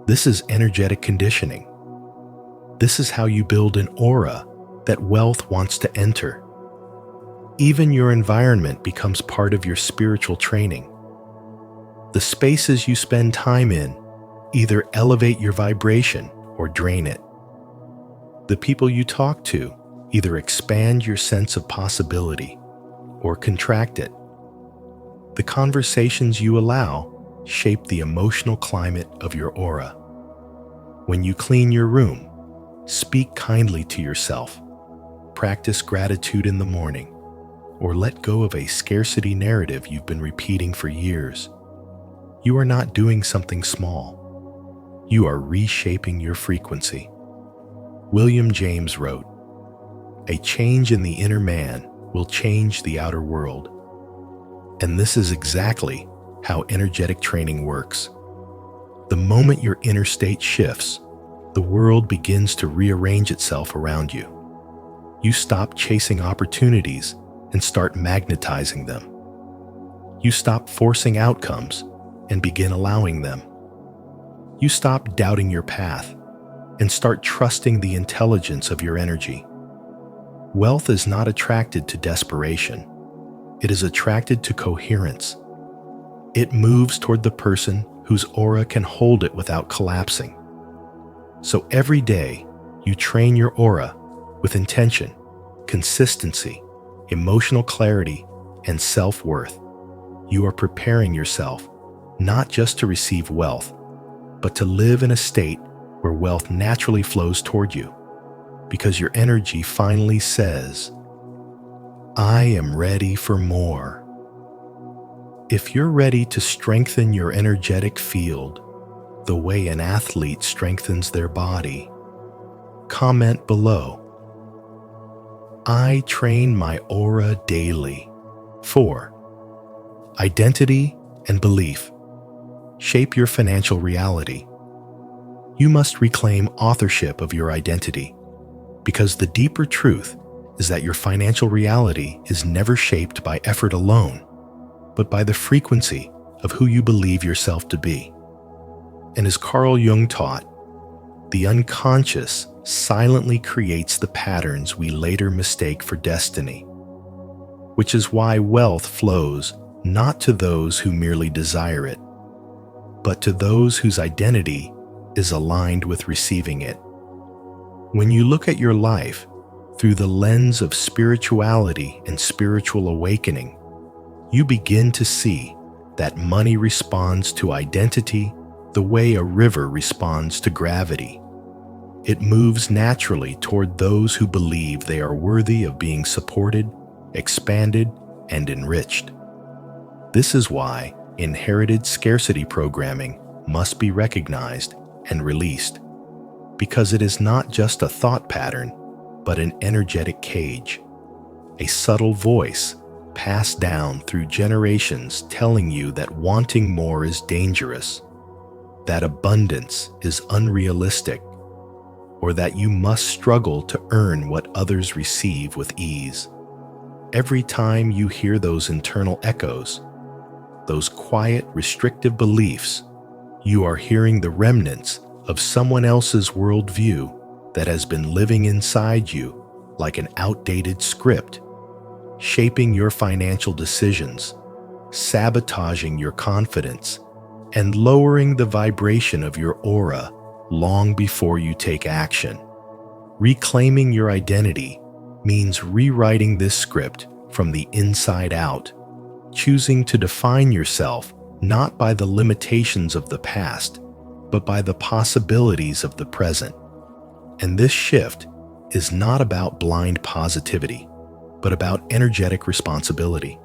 This is energetic conditioning. This is how you build an aura that wealth wants to enter. Even your environment becomes part of your spiritual training. The spaces you spend time in either elevate your vibration or drain it. The people you talk to either expand your sense of possibility or contract it. The conversations you allow shape the emotional climate of your aura. When you clean your room, speak kindly to yourself, practice gratitude in the morning, or let go of a scarcity narrative you've been repeating for years. You are not doing something small. You are reshaping your frequency. William James wrote, "A change in the inner man will change the outer world." And this is exactly how energetic training works. The moment your inner state shifts, the world begins to rearrange itself around you. You stop chasing opportunities and start magnetizing them. You stop forcing outcomes and begin allowing them. You stop doubting your path and start trusting the intelligence of your energy. Wealth is not attracted to desperation. It is attracted to coherence. It moves toward the person whose aura can hold it without collapsing. So every day, you train your aura with intention, consistency, emotional clarity, and self-worth. You are preparing yourself not just to receive wealth, but to live in a state where wealth naturally flows toward you. because your energy finally says, I am ready for more. If you're ready to strengthen your energetic field the way an athlete strengthens their body, comment below. I train my aura daily. 4. Identity and belief shape your financial reality. You must reclaim authorship of your identity, because the deeper truth is that your financial reality is never shaped by effort alone, but by the frequency of who you believe yourself to be. And as Carl Jung taught, the unconscious silently creates the patterns we later mistake for destiny, which is why wealth flows not to those who merely desire it, but to those whose identity is aligned with receiving it. When you look at your life through the lens of spirituality and spiritual awakening, you begin to see that money responds to identity the way a river responds to gravity. It moves naturally toward those who believe they are worthy of being supported, expanded, and enriched. This is why inherited scarcity programming must be recognized and released, because it is not just a thought pattern, but an energetic cage, a subtle voice passed down through generations telling you that wanting more is dangerous, that abundance is unrealistic, or that you must struggle to earn what others receive with ease. Every time you hear those internal echoes, those quiet, restrictive beliefs, you are hearing the remnants of someone else's worldview that has been living inside you like an outdated script, shaping your financial decisions, sabotaging your confidence, and lowering the vibration of your aura long before you take action. Reclaiming your identity means rewriting this script from the inside out, choosing to define yourself not by the limitations of the past, but by the possibilities of the present. And this shift is not about blind positivity, but about energetic responsibility.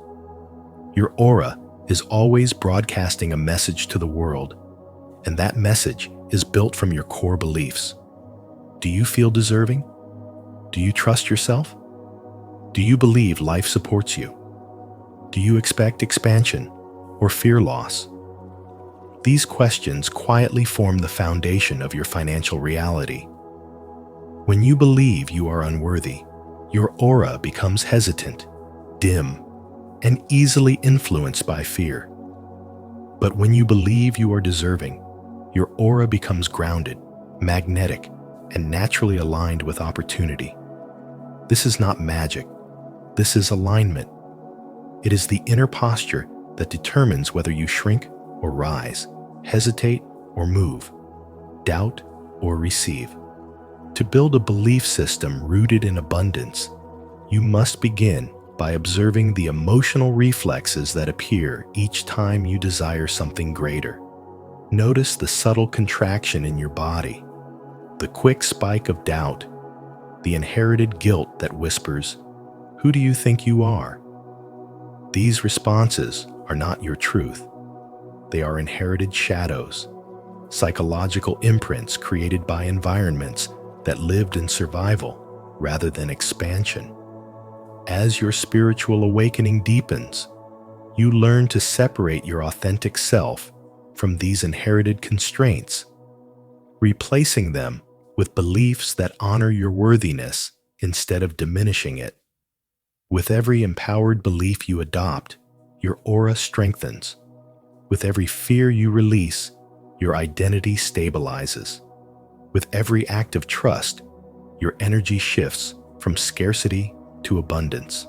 Your aura is always broadcasting a message to the world, and that message is built from your core beliefs. Do you feel deserving? Do you trust yourself? Do you believe life supports you? Do you expect expansion or fear loss? These questions quietly form the foundation of your financial reality. When you believe you are unworthy, your aura becomes hesitant, dim, and easily influenced by fear. But when you believe you are deserving, your aura becomes grounded, magnetic, and naturally aligned with opportunity. This is not magic. This is alignment. It is the inner posture that determines whether you shrink or rise, hesitate or move, doubt or receive. To build a belief system rooted in abundance, you must begin by observing the emotional reflexes that appear each time you desire something greater. Notice the subtle contraction in your body, the quick spike of doubt, the inherited guilt that whispers, "Who do you think you are?" These responses are not your truth. They are inherited shadows, psychological imprints created by environments that lived in survival rather than expansion. As your spiritual awakening deepens, you learn to separate your authentic self from these inherited constraints, replacing them with beliefs that honor your worthiness instead of diminishing it. With every empowered belief you adopt, your aura strengthens. With every fear you release, your identity stabilizes. With every act of trust, your energy shifts from scarcity to abundance.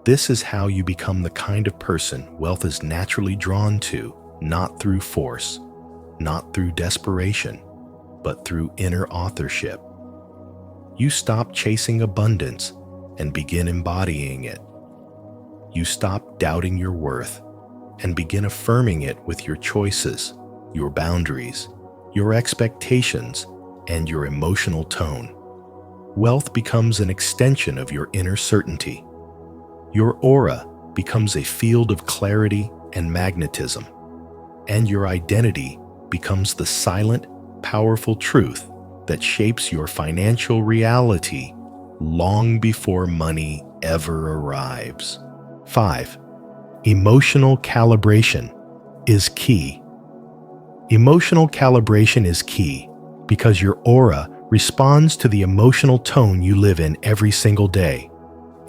This is how you become the kind of person wealth is naturally drawn to, not through force, not through desperation, but through inner authorship. You stop chasing abundance and begin embodying it. You stop doubting your worth and begin affirming it with your choices, your boundaries, your expectations, and your emotional tone. wealth becomes an extension of your inner certainty. Your aura becomes a field of clarity and magnetism, and your identity becomes the silent, powerful truth that shapes your financial reality long before money ever arrives. 5. Emotional calibration is key. Emotional calibration is key because your aura responds to the emotional tone you live in every single day.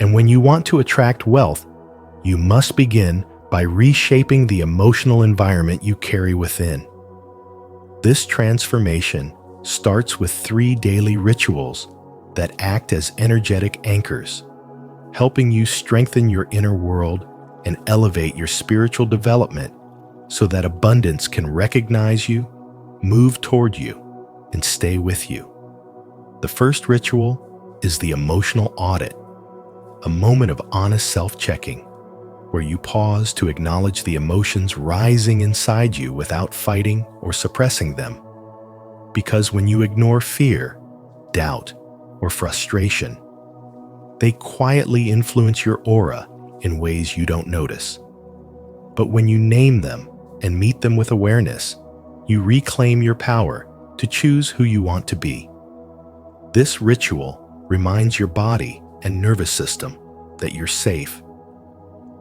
And when you want to attract wealth, you must begin by reshaping the emotional environment you carry within. This transformation starts with 3 daily rituals that act as energetic anchors, helping you strengthen your inner world and elevate your spiritual development so that abundance can recognize you, move toward you, and stay with you. The first ritual is the emotional audit, a moment of honest self-checking where you pause to acknowledge the emotions rising inside you without fighting or suppressing them. Because when you ignore fear, doubt, or frustration, they quietly influence your aura in ways you don't notice. But when you name them and meet them with awareness, you reclaim your power to choose who you want to be. This ritual reminds your body and nervous system that you're safe,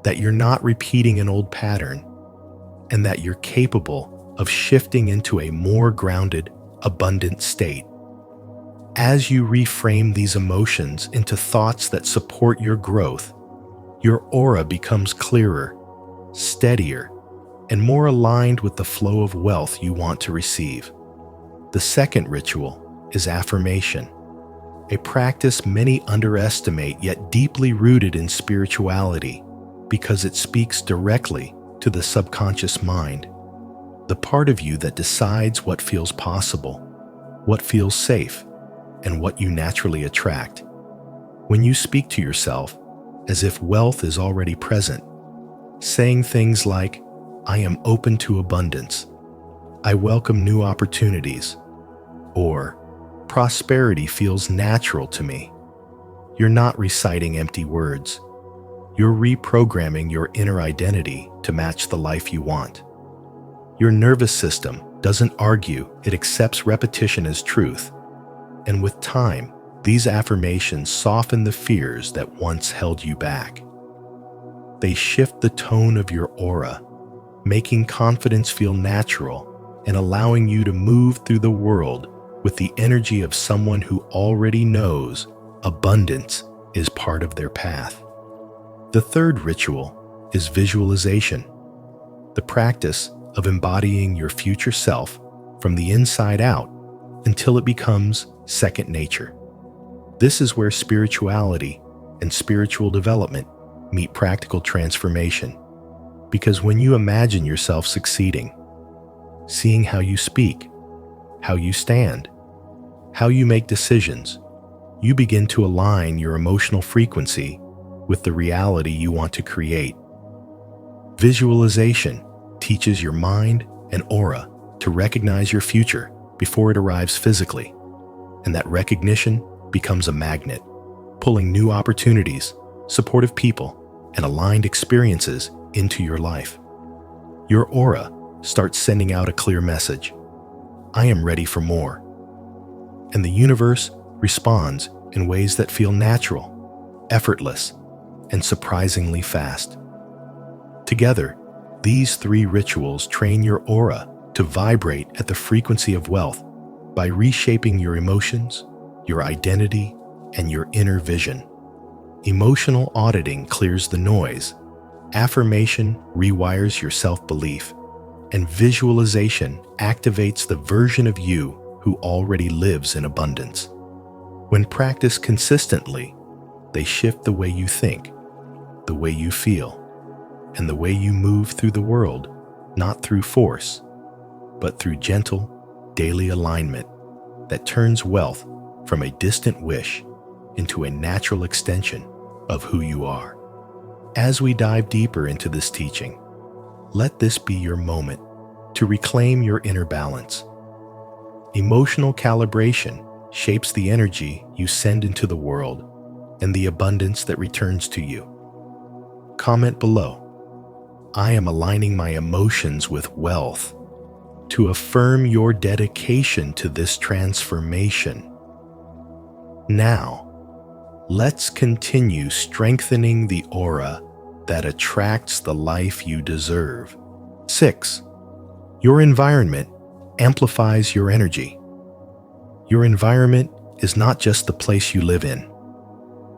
that you're not repeating an old pattern, and that you're capable of shifting into a more grounded, abundant state. As you reframe these emotions into thoughts that support your growth, your aura becomes clearer, steadier, and more aligned with the flow of wealth you want to receive. The second ritual is affirmation, a practice many underestimate yet deeply rooted in spirituality because it speaks directly to the subconscious mind, the part of you that decides what feels possible, what feels safe, and what you naturally attract. When you speak to yourself as if wealth is already present, saying things like, "I am open to abundance," "I welcome new opportunities," or "Prosperity feels natural to me," you're not reciting empty words. You're reprogramming your inner identity to match the life you want. Your nervous system doesn't argue, it accepts repetition as truth. And with time, these affirmations soften the fears that once held you back. They shift the tone of your aura, making confidence feel natural and allowing you to move through the world with the energy of someone who already knows abundance is part of their path. The third ritual is visualization, the practice of embodying your future self from the inside out until it becomes second nature. This is where spirituality and spiritual development meet practical transformation. Because when you imagine yourself succeeding, seeing how you speak, how you stand, how you make decisions, you begin to align your emotional frequency with the reality you want to create. Visualization teaches your mind and aura to recognize your future before it arrives physically, and that recognition becomes a magnet, pulling new opportunities, supportive people, and aligned experiences into your life. Your aura starts sending out a clear message: "I am ready for more." And the universe responds in ways that feel natural, effortless, and surprisingly fast. Together, these 3 rituals train your aura to vibrate at the frequency of wealth by reshaping your emotions, your identity, and your inner vision. Emotional auditing clears the noise, affirmation rewires your self-belief, and visualization activates the version of you who already lives in abundance. When practiced consistently, they shift the way you think, the way you feel, and the way you move through the world, not through force, but through gentle, daily alignment that turns wealth from a distant wish into a natural extension of who you are. As we dive deeper into this teaching, let this be your moment to reclaim your inner balance. Emotional calibration shapes the energy you send into the world and the abundance that returns to you. Comment below. I am aligning my emotions with wealth to affirm your dedication to this transformation. Now, let's continue strengthening the aura that attracts the life you deserve. 6. Your environment amplifies your energy. Your environment is not just the place you live in.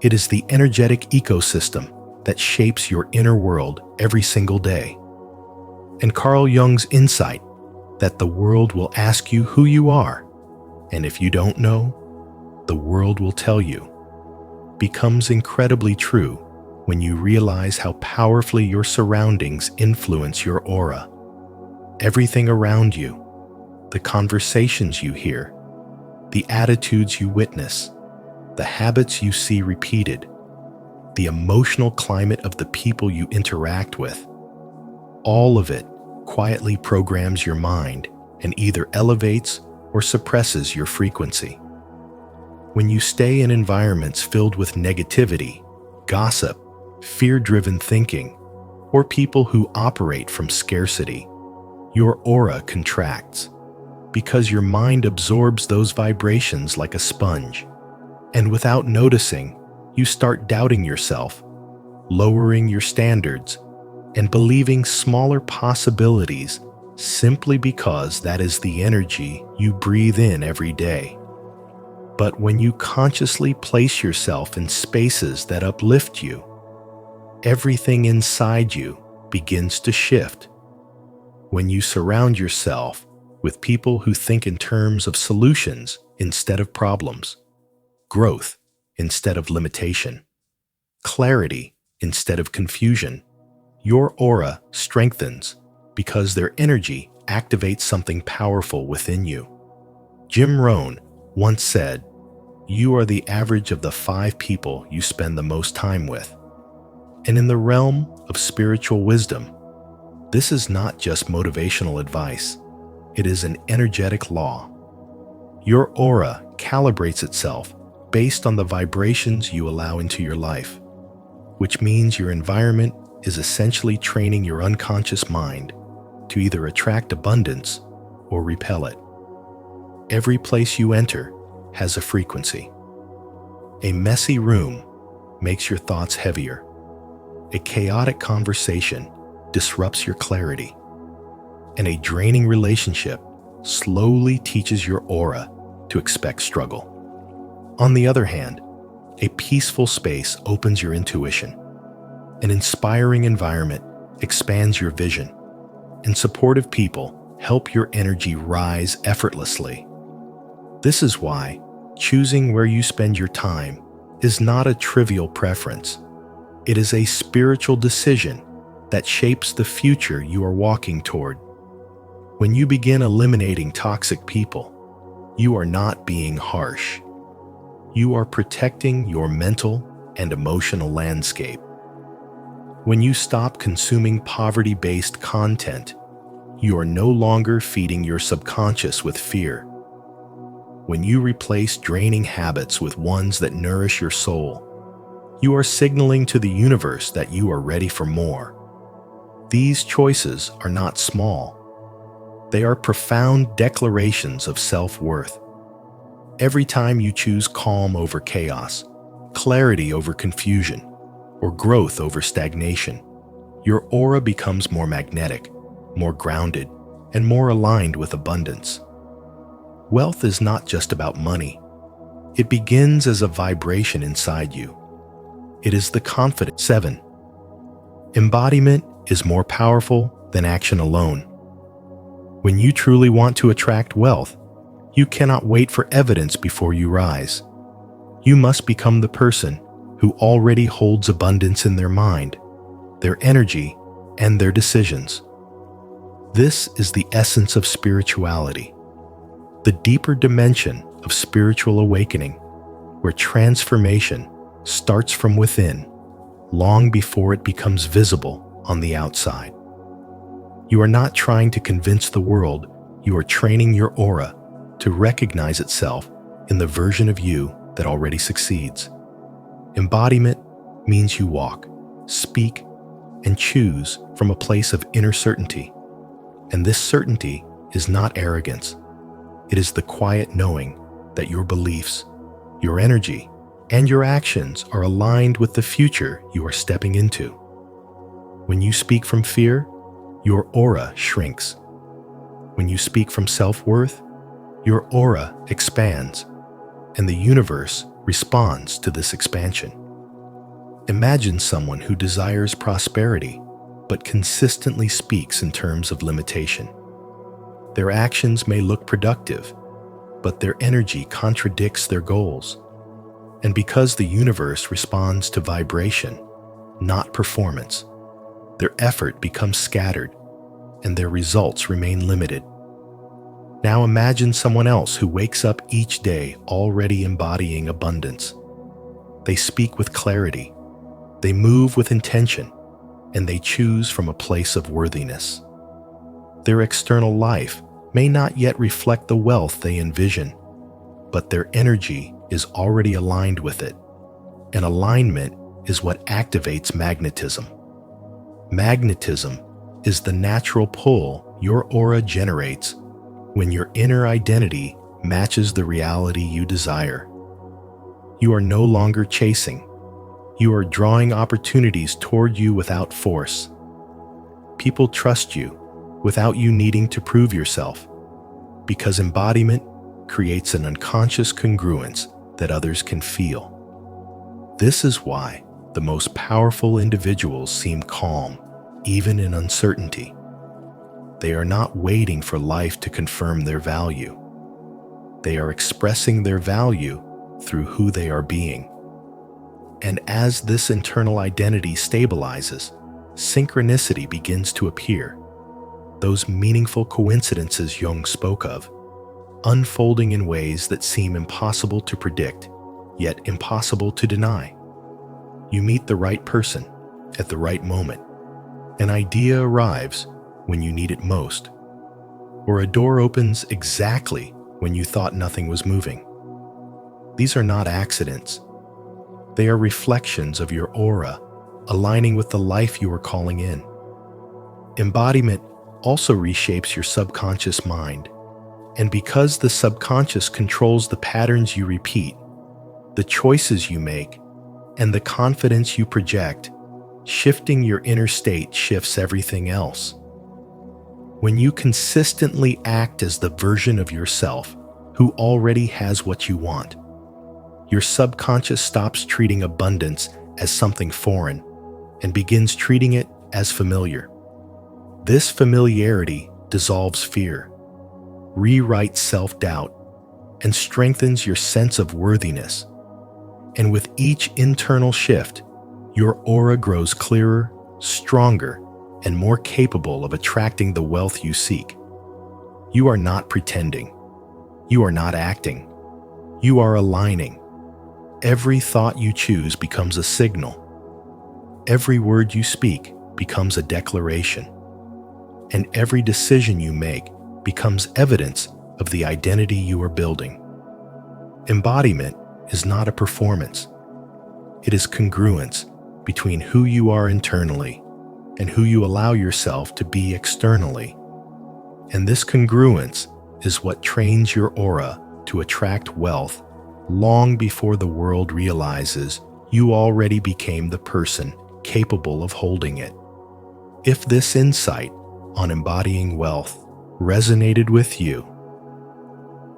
It is the energetic ecosystem that shapes your inner world every single day. And Carl Jung's insight that the world will ask you who you are, and if you don't know, the world will tell you, becomes incredibly true when you realize how powerfully your surroundings influence your aura. Everything around you, the conversations you hear, the attitudes you witness, the habits you see repeated, the emotional climate of the people you interact with, all of it quietly programs your mind and either elevates or suppresses your frequency. When you stay in environments filled with negativity, gossip, fear-driven thinking, or people who operate from scarcity, your aura contracts because your mind absorbs those vibrations like a sponge. And without noticing, you start doubting yourself, lowering your standards, and believing smaller possibilities simply because that is the energy you breathe in every day. But when you consciously place yourself in spaces that uplift you, everything inside you begins to shift. When you surround yourself with people who think in terms of solutions instead of problems, growth instead of limitation, clarity instead of confusion, your aura strengthens because their energy activates something powerful within you. Jim Rohn once said, "You are the average of the 5 people you spend the most time with." And in the realm of spiritual wisdom, this is not just motivational advice. It is an energetic law. Your aura calibrates itself based on the vibrations you allow into your life, which means your environment is essentially training your unconscious mind to either attract abundance or repel it. Every place you enter has a frequency. A messy room makes your thoughts heavier. A chaotic conversation disrupts your clarity. And a draining relationship slowly teaches your aura to expect struggle. On the other hand, a peaceful space opens your intuition. An inspiring environment expands your vision, and supportive people help your energy rise effortlessly. This is why choosing where you spend your time is not a trivial preference. It is a spiritual decision that shapes the future you are walking toward. When you begin eliminating toxic people, you are not being harsh. You are protecting your mental and emotional landscape. When you stop consuming poverty-based content, you are no longer feeding your subconscious with fear. When you replace draining habits with ones that nourish your soul, you are signaling to the universe that you are ready for more. These choices are not small. They are profound declarations of self-worth. Every time you choose calm over chaos, clarity over confusion, or growth over stagnation, your aura becomes more magnetic, more grounded, and more aligned with abundance. Wealth is not just about money. It begins as a vibration inside you. It is the confidence. 7. Embodiment is more powerful than action alone. When you truly want to attract wealth, you cannot wait for evidence before you rise. You must become the person who already holds abundance in their mind, their energy, and their decisions. This is the essence of spirituality, the deeper dimension of spiritual awakening, where transformation starts from within, long before it becomes visible on the outside. You are not trying to convince the world, you are training your aura to recognize itself in the version of you that already succeeds. Embodiment means you walk, speak, and choose from a place of inner certainty. And this certainty is not arrogance. It is the quiet knowing that your beliefs, your energy, and your actions are aligned with the future you are stepping into. When you speak from fear, your aura shrinks. When you speak from self-worth, your aura expands, and the universe responds to this expansion. Imagine someone who desires prosperity, but consistently speaks in terms of limitation. Their actions may look productive, but their energy contradicts their goals. And because the universe responds to vibration, not performance, their effort becomes scattered, and their results remain limited. Now imagine someone else who wakes up each day already embodying abundance. They speak with clarity, they move with intention, and they choose from a place of worthiness. Their external life may not yet reflect the wealth they envision, but their energy is already aligned with it. And alignment is what activates magnetism. Magnetism is the natural pull your aura generates when your inner identity matches the reality you desire. You are no longer chasing. You are drawing opportunities toward you without force. People trust you without you needing to prove yourself, because embodiment creates an unconscious congruence that others can feel. This is why the most powerful individuals seem calm, even in uncertainty. They are not waiting for life to confirm their value. They are expressing their value through who they are being. And as this internal identity stabilizes, synchronicity begins to appear. Those meaningful coincidences Jung spoke of, unfolding in ways that seem impossible to predict, yet impossible to deny. You meet the right person at the right moment. An idea arrives when you need it most, or a door opens exactly when you thought nothing was moving. These are not accidents. They are reflections of your aura aligning with the life you are calling in. Embodiment also reshapes your subconscious mind, and because the subconscious controls the patterns you repeat, the choices you make, and the confidence you project, shifting your inner state shifts everything else. When you consistently act as the version of yourself who already has what you want, your subconscious stops treating abundance as something foreign and begins treating it as familiar. This familiarity dissolves fear, rewrites self-doubt, and strengthens your sense of worthiness. And with each internal shift, your aura grows clearer, stronger, and more capable of attracting the wealth you seek. You are not pretending. You are not acting. You are aligning. Every thought you choose becomes a signal. Every word you speak becomes a declaration. And every decision you make becomes evidence of the identity you are building. Embodiment is not a performance. It is congruence between who you are internally and who you allow yourself to be externally. And this congruence is what trains your aura to attract wealth long before the world realizes you already became the person capable of holding it. If this insight on embodying wealth resonated with you,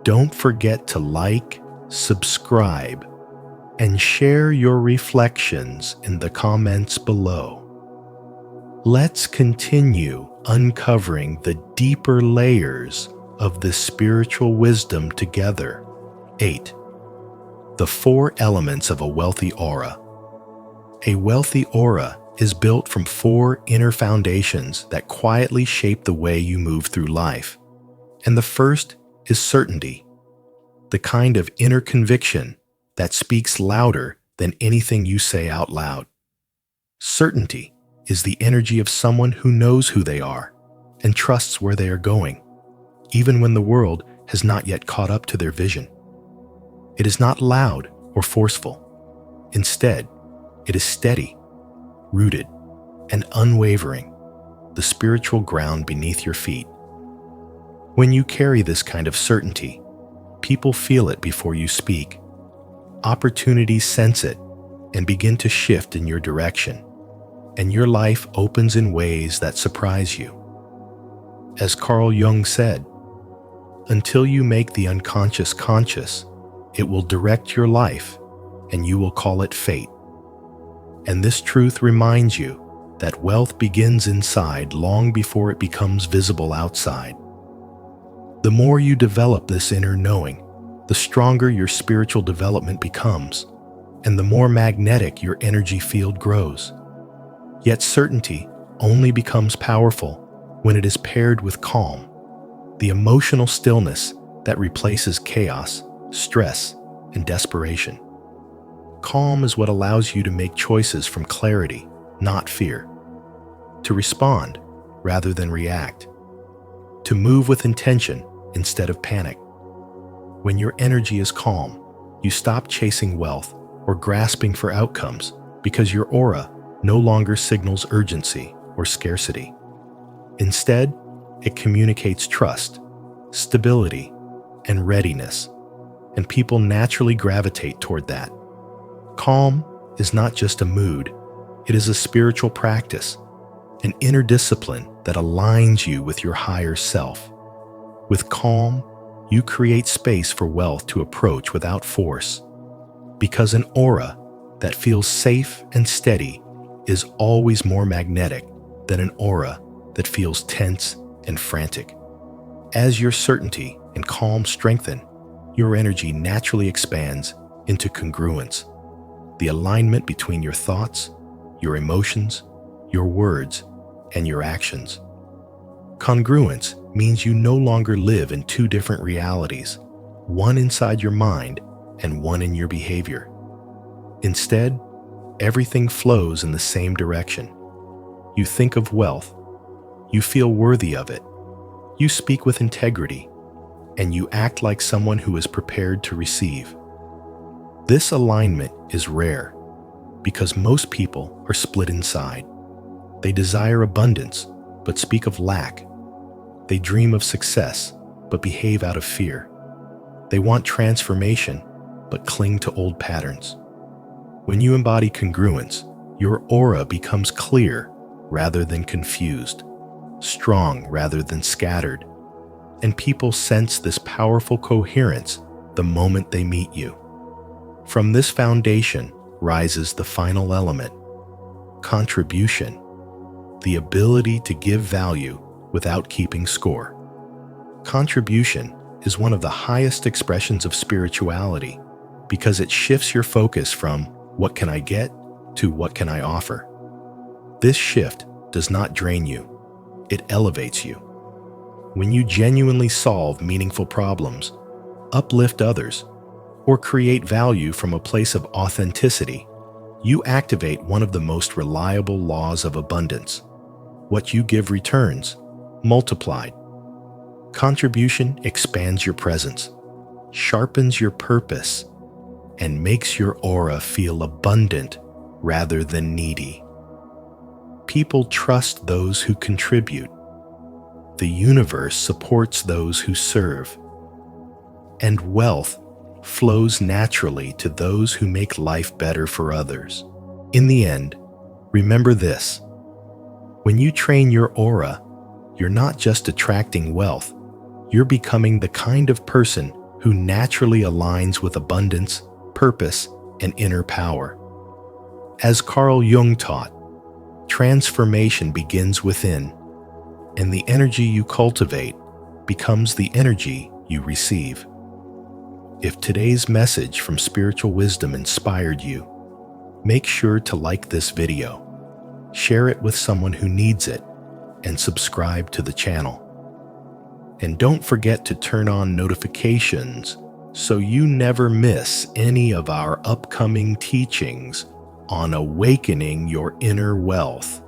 don't forget to like, subscribe, and share your reflections in the comments below. Let's continue uncovering the deeper layers of this spiritual wisdom together. 8. The 4 elements of a wealthy aura. A wealthy aura is built from 4 inner foundations that quietly shape the way you move through life. And the first is certainty, the kind of inner conviction that speaks louder than anything you say out loud. Certainty is the energy of someone who knows who they are and trusts where they are going, even when the world has not yet caught up to their vision. It is not loud or forceful. Instead, it is steady, rooted, and unwavering, the spiritual ground beneath your feet. When you carry this kind of certainty, people feel it before you speak. Opportunities sense it and begin to shift in your direction, and your life opens in ways that surprise you. As Carl Jung said, "Until you make the unconscious conscious, it will direct your life, and you will call it fate." And this truth reminds you that wealth begins inside long before it becomes visible outside. The more you develop this inner knowing, the stronger your spiritual development becomes, and the more magnetic your energy field grows. Yet certainty only becomes powerful when it is paired with calm, the emotional stillness that replaces chaos, stress, and desperation. Calm is what allows you to make choices from clarity, not fear. To respond rather than react. To move with intention instead of panic. When your energy is calm, you stop chasing wealth or grasping for outcomes because your aura no longer signals urgency or scarcity. Instead, it communicates trust, stability, and readiness, and people naturally gravitate toward that. Calm is not just a mood, it is a spiritual practice, an inner discipline that aligns you with your higher self. With calm, you create space for wealth to approach without force, because an aura that feels safe and steady is always more magnetic than an aura that feels tense and frantic. As your certainty and calm strengthen, your energy naturally expands into congruence, the alignment between your thoughts, your emotions, your words, and your actions. Congruence means you no longer live in two different realities, one inside your mind and one in your behavior. Instead, everything flows in the same direction. You think of wealth, you feel worthy of it, you speak with integrity, and you act like someone who is prepared to receive. This alignment is rare because most people are split inside. They desire abundance, but speak of lack. They dream of success, but behave out of fear. They want transformation, but cling to old patterns. When you embody congruence, your aura becomes clear rather than confused, strong rather than scattered, and people sense this powerful coherence the moment they meet you. From this foundation rises the final element, contribution, the ability to give value without keeping score. Contribution is one of the highest expressions of spirituality because it shifts your focus from "what can I get?" to "what can I offer?" This shift does not drain you, it elevates you. When you genuinely solve meaningful problems, uplift others, or create value from a place of authenticity, you activate one of the most reliable laws of abundance. What you give returns, multiplied. Contribution expands your presence, sharpens your purpose, and makes your aura feel abundant rather than needy. People trust those who contribute. The universe supports those who serve. And wealth flows naturally to those who make life better for others. In the end, remember this. When you train your aura, you're not just attracting wealth, you're becoming the kind of person who naturally aligns with abundance, purpose, and inner power. As Carl Jung taught, transformation begins within, and the energy you cultivate becomes the energy you receive. If today's message from Spiritual Wisdom inspired you, make sure to like this video, share it with someone who needs it, and subscribe to the channel. And don't forget to turn on notifications so you never miss any of our upcoming teachings on awakening your inner wealth.